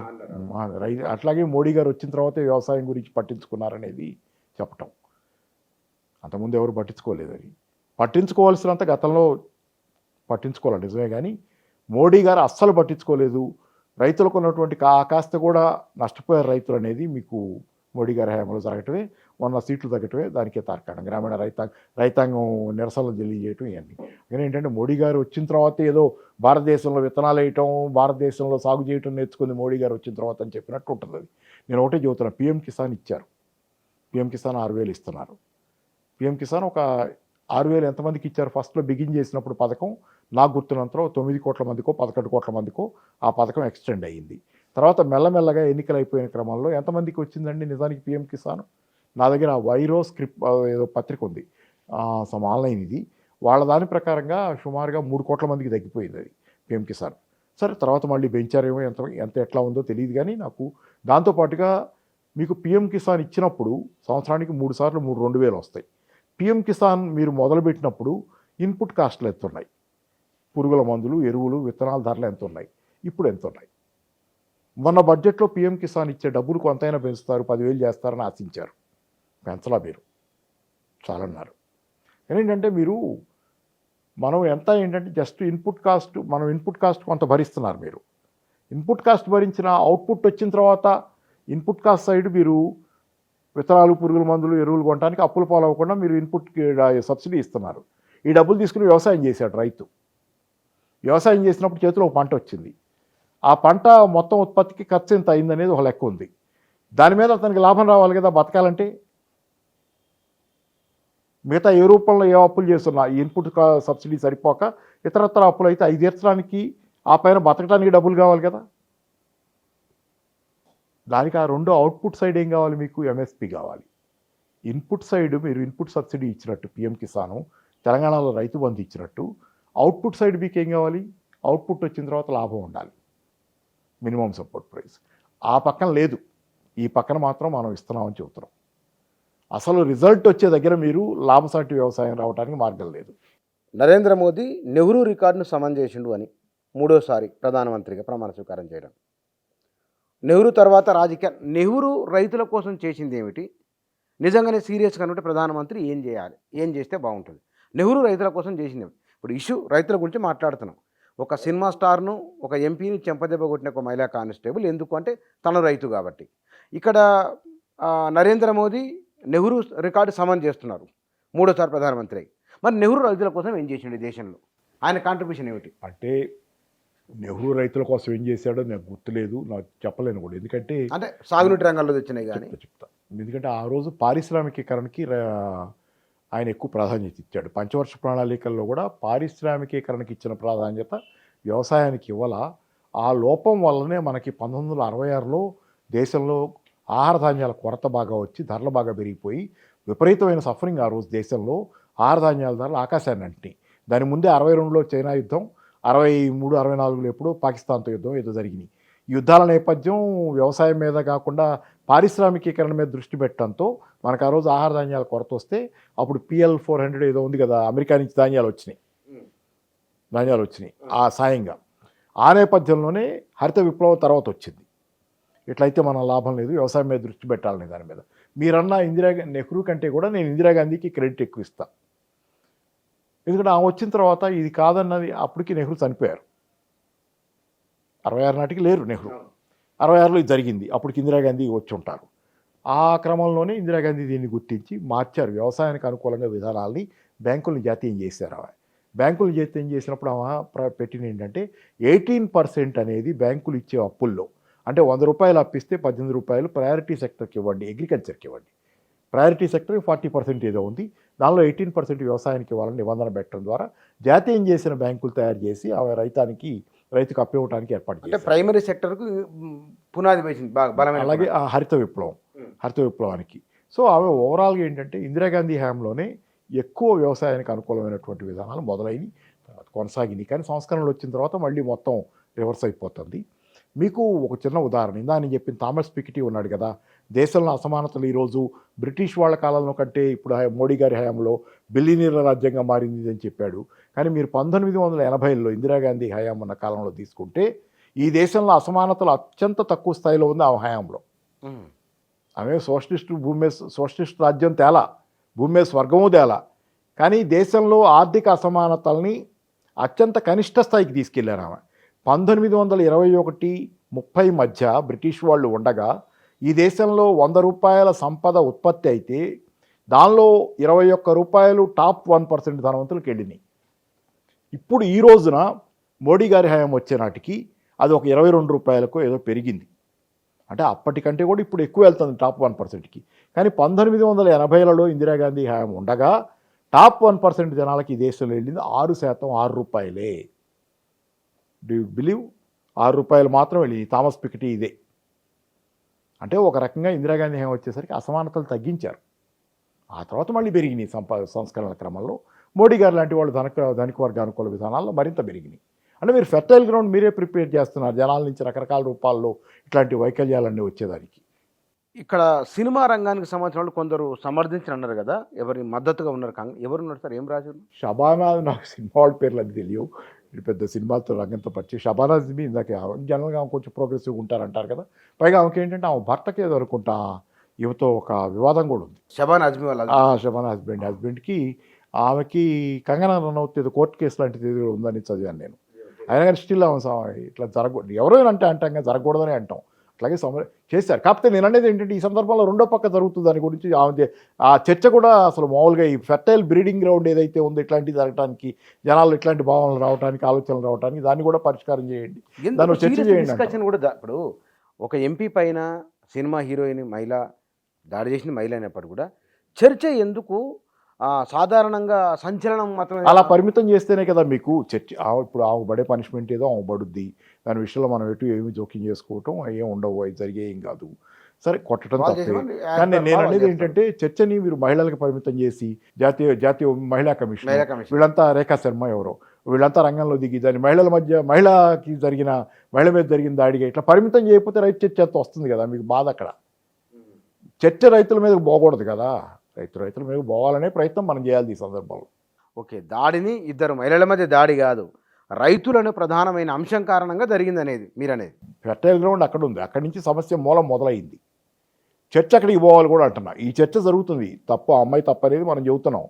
అట్లాగే మోడీ గారు వచ్చిన తర్వాతే వ్యవసాయం గురించి పట్టించుకున్నారనేది చెప్పటం. అంతకుముందు ఎవరు పట్టించుకోలేదని. పట్టించుకోవాల్సినంత గతంలో పట్టించుకోవాలి నిజమే, కానీ మోడీ గారు అస్సలు పట్టించుకోలేదు. రైతులకు ఉన్నటువంటి కాస్త కూడా నష్టపోయారు రైతులు అనేది మీకు మోడీ గారి హయాంలో జరగటమే, మొన్న సీట్లు తగ్గటమే దానికే తార్కాణం. గ్రామీణ రైతాంగం నిరసనలు తెలియజేయటం ఇవన్నీ. కానీ ఏంటంటే మోడీ గారు వచ్చిన తర్వాత ఏదో భారతదేశంలో విత్తనాలు వేయటం, భారతదేశంలో సాగు చేయటం నేర్చుకుంది మోడీ గారు వచ్చిన తర్వాత అని చెప్పినట్టు ఉంటుంది అది. నేను ఒకటే చెబుతున్నా, పీఎం కిసాన్ ఇచ్చారు, పీఎం కిసాన్ 6,000 ఇస్తున్నారు. పీఎం కిసాన్ ఒక 6,000 ఎంతమందికి ఇచ్చారు? ఫస్ట్లో బిగిన్ చేసినప్పుడు పథకం నాకు గుర్తున్నంతలో 9 కోట్ల మందికో 11 కోట్ల మందికో ఆ పథకం ఎక్స్టెండ్ అయ్యింది. తర్వాత మెల్లమెల్లగా ఎన్నికలు అయిపోయిన క్రమంలో ఎంతమందికి వచ్చిందండి నిజానికి పీఎం కిసాన్? నా దగ్గర వైరో స్క్రిప్ట్ ఏదో పత్రిక ఉంది, సమ్ ఆన్లైన్ ఇది, వాళ్ళ దాని ప్రకారంగా సుమారుగా 3 కోట్ల మందికి తగ్గిపోయింది అది పీఎం కిసాన్. సరే తర్వాత మళ్ళీ పెంచారేమో, ఎంత ఎట్లా ఉందో తెలియదు. కానీ నాకు దాంతోపాటుగా మీకు పీఎం కిసాన్ ఇచ్చినప్పుడు సంవత్సరానికి 3 సార్లు 2,000 వస్తాయి. పీఎం కిసాన్ మీరు మొదలుపెట్టినప్పుడు ఇన్పుట్ కాస్ట్లు ఎంత ఉన్నాయి, పురుగుల మందులు, ఎరువులు, విత్తనాల ధరలు ఎంత ఉన్నాయి, ఇప్పుడు ఎంత ఉన్నాయి? మొన్న బడ్జెట్లో పీఎం కిసాన్ ఇచ్చే డబ్బులు కొంతైనా పెంచుతారు, 10,000 చేస్తారని ఆశించారు. పెంచలా మీరు, చాలన్నారు. ఏంటంటే మీరు మనం ఎంత ఏంటంటే జస్ట్ ఇన్పుట్ కాస్ట్ కొంత భరిస్తున్నారు మీరు. ఇన్పుట్ కాస్ట్ భరించిన అవుట్పుట్ వచ్చిన తర్వాత ఇన్పుట్ కాస్ట్ సైడ్ మీరు విత్తనాలు, పురుగుల మందులు, ఎరువులు కొనడానికి అప్పుల పాలవ్వకుండా మీరు ఇన్పుట్కి సబ్సిడీ ఇస్తున్నారు. ఈ డబ్బులు తీసుకుని వ్యవసాయం చేశాడు రైతు. వ్యవసాయం చేసినప్పుడు చేతిలో ఒక పంట వచ్చింది. ఆ పంట మొత్తం ఉత్పత్తికి ఖర్చు ఎంత అయిందనేది ఒక లెక్క ఉంది. దాని మీద అతనికి లాభం రావాలి కదా బతకాలంటే. మిగతా ఏ రూపంలో ఏ అప్పులు చేస్తున్నా ఈ ఇన్పుట్ సబ్సిడీ సరిపోక ఇతరత్ర అప్పులు అయితే 5 తీర్చడానికి, ఆ పైన బతకడానికి డబ్బులు కావాలి కదా. దానికి ఆ రెండు అవుట్పుట్ సైడ్ ఏం కావాలి మీకు? ఎంఎస్పి కావాలి. ఇన్పుట్ సైడ్ మీరు ఇన్పుట్ సబ్సిడీ ఇచ్చినట్టు పీఎం కిసాను, తెలంగాణలో రైతు బంధు ఇచ్చినట్టు, అవుట్పుట్ సైడ్ మీకు ఏం కావాలి? అవుట్పుట్ వచ్చిన తర్వాత లాభం ఉండాలి, మినిమం సపోర్ట్ ప్రైస్. ఆ పక్కన లేదు, ఈ పక్కన మాత్రం మనం ఇస్తున్నామని చెబుతున్నాం. అసలు రిజల్ట్ వచ్చే దగ్గర మీరు లాభసాటి వ్యవసాయం రావడానికి మార్గం లేదు. నరేంద్ర మోదీ నెహ్రూ రికార్డును సమన్ చేసిండు అని 3వ సారి ప్రధానమంత్రిగా ప్రమాణ స్వీకారం చేయడం. నెహ్రూ తర్వాత నెహ్రూ రైతుల కోసం చేసింది ఏమిటి? నిజంగానే సీరియస్గా ఉంటే ప్రధానమంత్రి ఏం చేయాలి, ఏం చేస్తే బాగుంటుంది? నెహ్రూ రైతుల కోసం చేసింది ఏమిటి? ఇప్పుడు ఇష్యూ రైతుల గురించి మాట్లాడుతున్నాం. ఒక సినిమా స్టార్ను, ఒక ఎంపీని చెంపదెబ్బ కొట్టిన ఒక మహిళా కానిస్టేబుల్, ఎందుకు అంటే తను రైతు కాబట్టి. ఇక్కడ నరేంద్ర మోదీ నెహ్రూ రికార్డు సమన్ చేస్తున్నారు 3వ సారి ప్రధానమంత్రి. మరి నెహ్రూ రైతుల కోసం ఏం చేసిండు దేశంలో? ఆయన కాంట్రిబ్యూషన్ ఏమిటి? అంటే నెహ్రూ రైతుల కోసం ఏం చేశాడో నాకు గుర్తులేదు, నాకు చెప్పలేను కూడా. ఎందుకంటే అంటే సాగునీటి రంగంలో తెచ్చినాయి కానీ చెప్తా. ఎందుకంటే ఆ రోజు పారిశ్రామికీకరణకి ఆయన ఎక్కువ ప్రాధాన్యత ఇచ్చాడు. పంచవర్ష ప్రణాళికల్లో కూడా పారిశ్రామికీకరణకి ఇచ్చిన ప్రాధాన్యత వ్యవసాయానికి ఇవ్వాల. ఆ లోపం వల్లనే మనకి 1966లో దేశంలో ఆహార ధాన్యాల కొరత బాగా వచ్చి ధరలు బాగా పెరిగిపోయి విపరీతమైన సఫరింగ్ ఆ రోజు దేశంలో. ఆహార ధాన్యాల ధరలు ఆకాశాన్ని అంటినాయి. దాని ముందే 62లో చైనా యుద్ధం, 63, 64లో ఎప్పుడో పాకిస్తాన్తో యుద్ధం ఏదో జరిగినాయి. యుద్ధాల నేపథ్యం వ్యవసాయం మీద కాకుండా పారిశ్రామికీకరణ మీద దృష్టి పెట్టడంతో మనకు ఆ రోజు ఆహార ధాన్యాల కొరత వస్తే అప్పుడు PL400 ఏదో ఉంది కదా, అమెరికా నుంచి ధాన్యాలు వచ్చినాయి ఆ సాయంగా. ఆ నేపథ్యంలోనే హరిత విప్లవం తర్వాత వచ్చింది. ఇట్లయితే మన లాభం లేదు, వ్యవసాయం మీద దృష్టి పెట్టాలని దాని మీద. మీరన్న నెహ్రూ కంటే కూడా నేను ఇందిరాగాంధీకి క్రెడిట్ ఎక్కువ ఇస్తాను. ఎందుకంటే ఆమె వచ్చిన తర్వాత ఇది కాదన్నది, అప్పటికి నెహ్రూ చనిపోయారు. 66 నాటికి లేరు నెహ్రూ, 66లో ఇది జరిగింది. అప్పటికి ఇందిరాగాంధీ వచ్చి ఉంటారు. ఆ క్రమంలోనే ఇందిరాగాంధీ దీన్ని గుర్తించి మార్చారు. వ్యవసాయానికి అనుకూలంగా విధానాల్ని బ్యాంకులను జాతీయం చేశారు. ఆమె బ్యాంకులు జాతీయం చేసినప్పుడు ఆమె పెట్టిన ఏంటంటే 18% అనేది బ్యాంకులు ఇచ్చే అప్పుల్లో, అంటే 100 రూపాయలు అప్పిస్తే 18 రూపాయలు ప్రయారిటీ సెక్టర్కి ఇవ్వండి, అగ్రికల్చర్కి ఇవ్వండి. ప్రయారిటీ సెక్టర్ 40% ఏదో ఉంది, దానిలో 18% వ్యవసాయానికి ఇవ్వాలని నిబంధన పెట్టడం ద్వారా జాతీయం చేసిన బ్యాంకులు తయారు చేసి ఆమె రైతుకు అప్పివ్వడానికి ఏర్పాటు చేశారు. ప్రైమరీ సెక్టర్కు పునాది వేసింది బలమైన. అలాగే ఆ హరిత విప్లవానికి. సో ఆమె ఓవరాల్గా ఏంటంటే ఇందిరాగాంధీ హయాంలోనే ఎక్కువ వ్యవసాయానికి అనుకూలమైనటువంటి విధానాలు మొదలైనవి, తర్వాత కొనసాగినాయి. కానీ సంస్కరణలు వచ్చిన తర్వాత మళ్ళీ మొత్తం రివర్స్ అయిపోతుంది. మీకు ఒక చిన్న ఉదాహరణ, ఇందా నేను చెప్పిన థామస్ పికెటీ ఉన్నాడు కదా, దేశంలో అసమానతలు ఈరోజు బ్రిటిష్ వాళ్ళ కాలంలో కంటే ఇప్పుడు మోడీ గారి హయాంలో బిలియనీర్ల రాజ్యంగా మారింది అని చెప్పాడు. కానీ మీరు 1980లో ఇందిరాగాంధీ హయాం ఉన్న కాలంలో తీసుకుంటే ఈ దేశంలో అసమానతలు అత్యంత తక్కువ స్థాయిలో ఉంది ఆ హయాంలో. ఆమె సోషలిస్ట్ రాజ్యం తేలా, భూమి మీద స్వర్గము తేలా, కానీ దేశంలో ఆర్థిక అసమానతల్ని అత్యంత కనిష్ట స్థాయికి తీసుకెళ్లారు ఆమె. 1921-30 మధ్య బ్రిటిష్ వాళ్ళు ఉండగా ఈ దేశంలో 100 రూపాయల సంపద ఉత్పత్తి అయితే దానిలో 21 రూపాయలు టాప్ 1% ధనవంతులకు వెళ్ళినాయి. ఇప్పుడు ఈ రోజున మోడీ గారి హయాం వచ్చే నాటికి అది ఒక 22 రూపాయలకు ఏదో పెరిగింది. అంటే అప్పటికంటే కూడా ఇప్పుడు ఎక్కువ వెళ్తుంది టాప్ 1%కి. కానీ 1980లలో ఇందిరాగాంధీ హయాం ఉండగా టాప్ 1% జనాలకి ఈ దేశంలో వెళ్ళింది 6%, 6 రూపాయలే. Do you believe? 6 రూపాయలు మాత్రం వెళ్ళింది. థామస్ పికెటీ ఇదే. అంటే ఒక రకంగా ఇందిరాగాంధీ హయాం వచ్చేసరికి అసమానతలు తగ్గించారు. ఆ తర్వాత మళ్ళీ పెరిగినాయి సంస్కరణల క్రమంలో. మోడీ గారు లాంటి వాళ్ళు ధనిక వర్గానుకూల విధానాల్లో మరింత పెరిగినాయి. అంటే మీరు ఫెర్టైల్ గ్రౌండ్ మీరే ప్రిపేర్ చేస్తున్నారు జనాల నుంచి రకరకాల రూపాల్లో ఇట్లాంటి వైకల్యాలన్నీ వచ్చేదానికి. ఇక్కడ సినిమా రంగానికి సంబంధించిన వాళ్ళు కొందరు సమర్థించి అన్నారు కదా, ఎవరి మద్దతుగా ఉన్నారు? ఎవరు ఉన్నారు సార్? ఏం రాశారు? షబానాజ్, నాకు సినిమా వాళ్ళ పేర్లు అది తెలియవు, పెద్ద సినిమాలతో రంగంతో పరిచయం. షబానాజ్ మీ ఇందాక జనరల్గా ఆమె కొంచెం ప్రోగ్రెసివ్గా ఉంటారంటారు కదా. పైగా ఆమెకి ఏంటంటే ఆమె భర్తకి ఏదో అనుకుంటా యువతో ఒక వివాదం కూడా ఉంది. షబానా అజ్మీ వాళ్ళ షబానా హస్బెండ్కి ఆమెకి కంగనా రనౌత్ ఏదో కోర్టు కేసు లాంటిది ఏదో ఉందని చదివాను నేను. అయినా కానీ స్టిల్ ఇట్లా జరగకూడదు, ఎవరైనా అంటాం కానీ జరగకూడదని అంటాం. అట్లాగే చేశారు. కాకపోతే నేను అనేది ఏంటంటే ఈ సందర్భంలో రెండో పక్క జరుగుతుంది దాని గురించి ఆ చర్చ కూడా అసలు మామూలుగా ఈ ఫెర్టైల్ బ్రీడింగ్ గ్రౌండ్ ఏదైతే ఉందో ఇట్లాంటివి జరగడానికి, జనాలు ఇట్లాంటి భావనలు రావడానికి, ఆలోచనలు రావడానికి దాన్ని కూడా పరిష్కారం చేయండి, దాన్ని చర్చ చేయండి. డిస్కషన్ కూడా ఇప్పుడు ఒక ఎంపీ పైన సినిమా హీరోయిన్ మహిళ దాడి చేసిన మహిళ అయినప్పుడు కూడా చర్చ ఎందుకు? సాధారణంగా సంచలనం మాత్రమే అలా పరిమితం చేస్తేనే కదా మీకు చర్చ. ఇప్పుడు ఆమె పడే పనిష్మెంట్ ఏదో ఆమె పడుద్ది, దాని విషయంలో మనం ఎటు ఏమి జోక్యం చేసుకోవటం ఏం ఉండవు, అవి జరిగే ఏం కాదు. సరే కొట్టడం తప్పే. కానీ నేను అనేది ఏంటంటే చర్చని మీరు మహిళలకు పరిమితం చేసి జాతీయ మహిళా కమిషన్ వీళ్ళంతా, రేఖా శర్మ ఎవరో, వీళ్ళంతా రంగంలో దిగి దాన్ని మహిళ మీద జరిగిన దాడిగా ఇట్లా పరిమితం చేయకపోతే రైతు చర్చ అంతా వస్తుంది కదా. మీకు బాధ అక్కడ. చర్చ రైతుల మీద పోకూడదు కదా. రైతుల మీద పోవాలనే ప్రయత్నం మనం చేయాలి ఈ సందర్భంలో. ఓకే, దాడిని ఇద్దరు మహిళల మధ్య దాడి కాదు, రైతులను ప్రధానమైన అంశం కారణంగా జరిగింది అనేది మీరు అనేది. ఫెర్టైల్ గ్రౌండ్ అక్కడ ఉంది, అక్కడి నుంచి సమస్య మూలం మొదలైంది. చర్చ అక్కడికి పోవాలి కూడా అంటున్నా. ఈ చర్చ జరుగుతుంది, తప్పు అమ్మాయి తప్పు అనేది మనం చెబుతున్నాం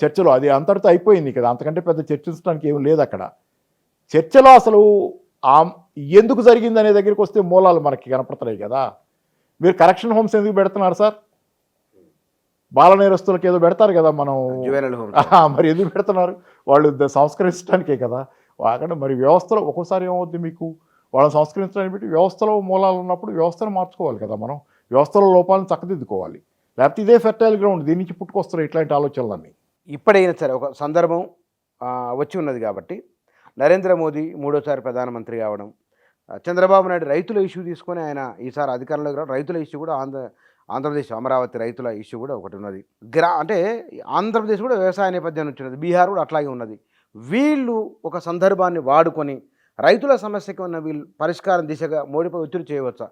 చర్చలో. అది అంతటితో అయిపోయింది కదా, అంతకంటే పెద్ద చర్చించడానికి ఏం లేదు అక్కడ. చర్చలో అసలు ఎందుకు జరిగింది అనే దగ్గరికి వస్తే మూలాలు మనకి కనపడుతున్నాయి కదా. మీరు కరెక్షన్ హోమ్స్ ఎందుకు పెడుతున్నారు సార్? బాల నేరస్తులకు ఏదో పెడతారు కదా మనం, మరి ఎందుకు పెడుతున్నారు? వాళ్ళు సంస్కరించడానికే కదా. అక్కడ మరి వ్యవస్థలో ఒక్కోసారి ఏమవుద్ది మీకు, వాళ్ళని సంస్కరించడానికి పెట్టి వ్యవస్థలో మూలాలు ఉన్నప్పుడు వ్యవస్థను మార్చుకోవాలి కదా మనం. వ్యవస్థలో లోపాలను చక్కదిద్దుకోవాలి. లేకపోతే ఇదే ఫెర్టైల్ గ్రౌండ్, దీని నుంచి పుట్టుకొస్తారు ఇట్లాంటి ఆలోచనలన్నీ. ఇప్పుడైనా సరే ఒక సందర్భం వచ్చి ఉన్నది కాబట్టి నరేంద్ర మోదీ మూడోసారి ప్రధానమంత్రి కావడం, చంద్రబాబు నాయుడు రైతుల ఇష్యూ తీసుకొని ఆయన ఈసారి అధికారంలోకి రావడం, రైతుల ఇష్యూ కూడా ఆంధ్రప్రదేశ్ అమరావతి రైతుల ఇష్యూ కూడా ఒకటి ఉన్నది. అంటే ఆంధ్రప్రదేశ్ కూడా వ్యవసాయ నేపథ్యం నుంచి ఉన్నది, బీహార్ కూడా అట్లాగే ఉన్నది. వీళ్ళు ఒక సందర్భాన్ని వాడుకొని రైతుల సమస్యకి ఉన్న వీళ్ళు పరిష్కారం దిశగా మోడీపై ఒత్తిడి చేయవచ్చా?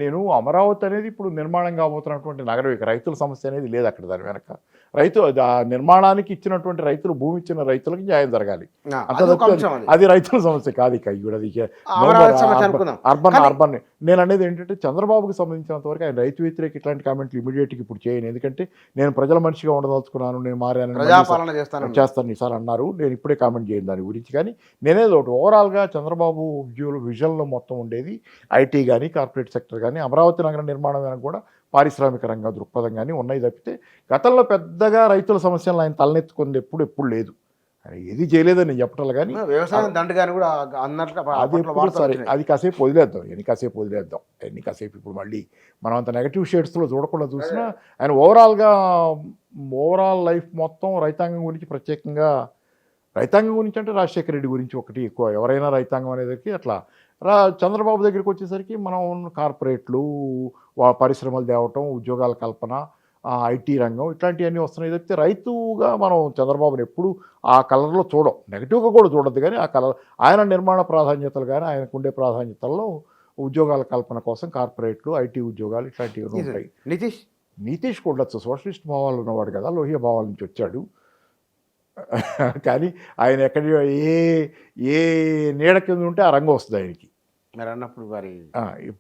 నేను అమరావతి అనేది ఇప్పుడు నిర్మాణం కాబోతున్నటువంటి నగరం, ఇక రైతుల సమస్య అనేది లేదు అక్కడ. దాని వెనక నిర్మాణానికి ఇచ్చినటువంటి రైతులు, భూమి ఇచ్చిన రైతులకు న్యాయం జరగాలి. అది రైతుల సమస్య కాదు. ఇక అర్బన్ నేను అనేది ఏంటంటే చంద్రబాబుకి సంబంధించినంత వరకు ఆయన రైతు వ్యతిరేక ఇట్లాంటి కామెంట్లు ఇమీడియట్గా ఇప్పుడు చేయను. ఎందుకంటే నేను ప్రజల మనిషిగా ఉండదలుచుకున్నాను, నేను మారాను, చేస్తాను ఈసారి అన్నారు. నేను ఇప్పుడే కామెంట్ చేయను దాని గురించి. కానీ నేనేది ఒకటి ఓవరాల్గా చంద్రబాబు విజన్లో మొత్తం ఉండేది ఐటీ కానీ, కార్పొరేట్ సెక్టర్ కానీ, అమరావతి నగర నిర్మాణం వెనక కూడా పారిశ్రామిక రంగ దృక్పథం కానీ ఉన్నాయి తప్పితే గతంలో పెద్దగా రైతుల సమస్యలను ఆయన తలనెత్తుకుంది ఎప్పుడు లేదు. ఏది చేయలేదని నేను చెప్పటం. కానీ వ్యవసాయం దండగాని కూడా అది కాసేపు వదిలేద్దాం, ఎన్ని కాసేపు ఇప్పుడు మళ్ళీ మనం అంత నెగటివ్ షేడ్స్లో చూడకుండా చూసినా ఆయన ఓవరాల్ లైఫ్ మొత్తం రైతాంగం గురించి, ప్రత్యేకంగా రైతాంగం గురించి అంటే రాజశేఖర రెడ్డి గురించి ఒకటి ఎక్కువ, ఎవరైనా రైతాంగం అనేసరికి అట్లా. చంద్రబాబు దగ్గరికి వచ్చేసరికి మనం కార్పొరేట్లు, పరిశ్రమలు తేవటం, ఉద్యోగాల కల్పన, ఐటీ రంగం ఇట్లాంటివన్నీ వస్తున్నాయి తప్పితే రైతుగా మనం చంద్రబాబుని ఎప్పుడు ఆ కలర్లో చూడం. నెగిటివ్గా కూడా చూడద్దు. కానీ ఆ కలర్ ఆయన నిర్మాణ ప్రాధాన్యతలు కానీ ఆయనకుండే ప్రాధాన్యతల్లో ఉద్యోగాల కల్పన కోసం కార్పొరేట్లు, ఐటీ ఉద్యోగాలు ఇట్లాంటివి ఉంటాయి. నితీష్ కూడా సోషలిస్ట్ భావాలు ఉన్నవాడు కదా, లోహియ భావాల నుంచి వచ్చాడు. కానీ ఆయన ఎక్కడ ఏ నీడ కింద ఉంటే ఆ రంగం వస్తుంది ఆయనకి. మరి అన్నప్పుడు మరి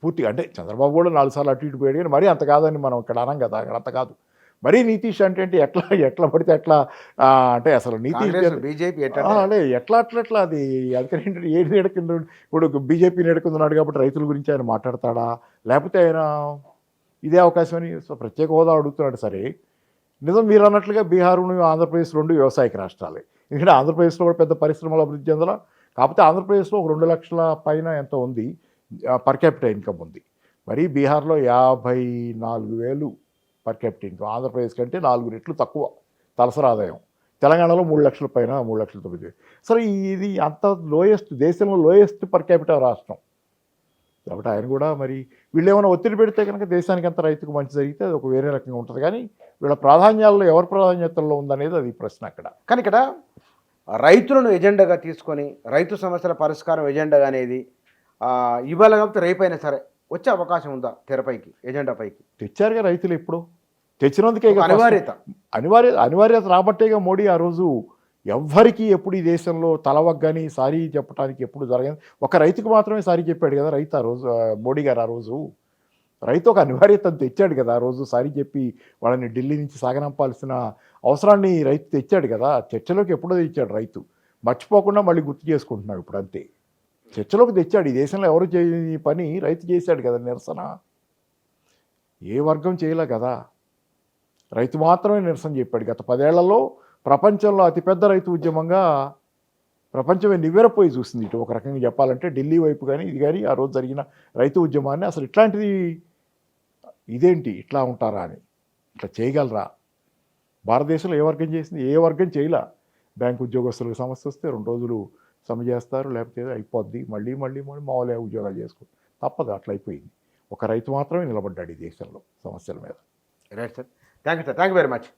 పూర్తిగా అంటే చంద్రబాబు కూడా 4 సార్లు అటు ఇటు పోయాడు, కానీ మరీ అంత కాదని మనం ఇక్కడ అనం కదా. అక్కడ అంత కాదు. మరీ నితీష్ అంటే ఎట్లా ఎట్లా పడితే ఎట్లా అంటే అసలు నితీష్ కాంగ్రెస్ బీజేపీ అదే ఎట్లా అది అందుకని ఏంటంటే ఏ నీడ కింద ఇప్పుడు బీజేపీ నీడ కింద ఉన్నాడు కాబట్టి రైతుల గురించి ఆయన మాట్లాడతాడా, లేకపోతే ఆయన ఇదే అవకాశం అని ప్రత్యేక హోదా అడుగుతున్నాడు. సరే, నిజం మీరు అన్నట్లుగా బీహార్ ఆంధ్రప్రదేశ్ రెండు వ్యవసాయక రాష్ట్రాలే. ఎందుకంటే ఆంధ్రప్రదేశ్లో కూడా పెద్ద పరిశ్రమల అభివృద్ధి చెందాల, కాకపోతే ఆంధ్రప్రదేశ్లో ఒక 2 లక్షల పైన ఎంత ఉంది పర్ క్యాపిటల్ ఇన్కమ్ ఉంది. మరి బీహార్లో 54,000 పర్ క్యాపిటల్ ఇన్కమ్, ఆంధ్రప్రదేశ్ కంటే 4 రెట్లు తక్కువ తలసరి ఆదాయం. తెలంగాణలో 3 లక్షల పైన, 3,09,000. సరే, ఇది అంత లోయెస్ట్, దేశంలో లోయెస్ట్ పర్ క్యాపిటల్ రాష్ట్రం కాబట్టి ఆయన కూడా మరి వీళ్ళు ఏమైనా ఒత్తిడి పెడితే కనుక దేశానికి అంత రైతుకు మంచి జరిగితే అది ఒక వేరే రకంగా ఉంటుంది. కానీ వీళ్ళ ప్రాధాన్యాల్లో ఎవరి ప్రాధాన్యతల్లో ఉందనేది అది ప్రశ్న అక్కడ. కానీ ఇక్కడ రైతులను ఎజెండాగా తీసుకొని రైతు సమస్యల పరిష్కారం ఎజెండా అనేది ఇవాళ కాకపోతే రేపైనా సరే వచ్చే అవకాశం ఉందా తెరపైకి, ఎజెండా పైకి? తెచ్చారుగా రైతులు, ఎప్పుడు తెచ్చినందుకే అనివార్యత అనివార్యత రాబట్టేగా మోడీ ఆ రోజు ఎవ్వరికి ఎప్పుడు ఈ దేశంలో తలవగ్గని సారీ చెప్పడానికి ఎప్పుడు జరగదు. ఒక రైతుకు మాత్రమే సారీ చెప్పాడు కదా రైతు ఆ రోజు, మోడీ గారు ఆ రోజు. రైతు ఒక అనివార్యతను తెచ్చాడు కదా ఆ రోజు, సారీ చెప్పి వాళ్ళని ఢిల్లీ నుంచి సాగనంపాల్సిన అవసరాన్ని రైతు తెచ్చాడు కదా. చర్చలోకి ఎప్పుడో తెచ్చాడు రైతు, మర్చిపోకుండా మళ్ళీ గుర్తు చేసుకుంటున్నాడు ఇప్పుడు అంతే. చర్చలోకి తెచ్చాడు. ఈ దేశంలో ఎవరు చేయని పని రైతు చేశాడు కదా నిరసన. ఏ వర్గం చేయలే కదా, రైతు మాత్రమే నిరసన చెప్పాడు. గత 10 ఏళ్లలో ప్రపంచంలో అతిపెద్ద రైతు ఉద్యమంగా ప్రపంచమే నివ్వెరపోయి చూసింది. ఇటు ఒక రకంగా చెప్పాలంటే ఢిల్లీ వైపు కానీ ఇది కానీ ఆ రోజు జరిగిన రైతు ఉద్యమాన్ని అసలు ఇట్లాంటిది ఇదేంటి ఇట్లా ఉంటారా అని, ఇట్లా చేయగలరా? భారతదేశంలో ఏ వర్గం చేసింది? ఏ వర్గం చేయలే. బ్యాంకు ఉద్యోగస్తులకు సమస్య వస్తే 2 రోజులు సమ్మె చేస్తారు, లేకపోతే అయిపోద్ది, మళ్ళీ మామూలుగా ఉద్యోగాలు చేసుకుంటారు. తప్పదు, అట్లా అయిపోయింది. ఒక రైతు మాత్రమే నిలబడ్డాడు ఈ దేశంలో సమస్యల మీద. Right sir, thank you sir, thank you very much.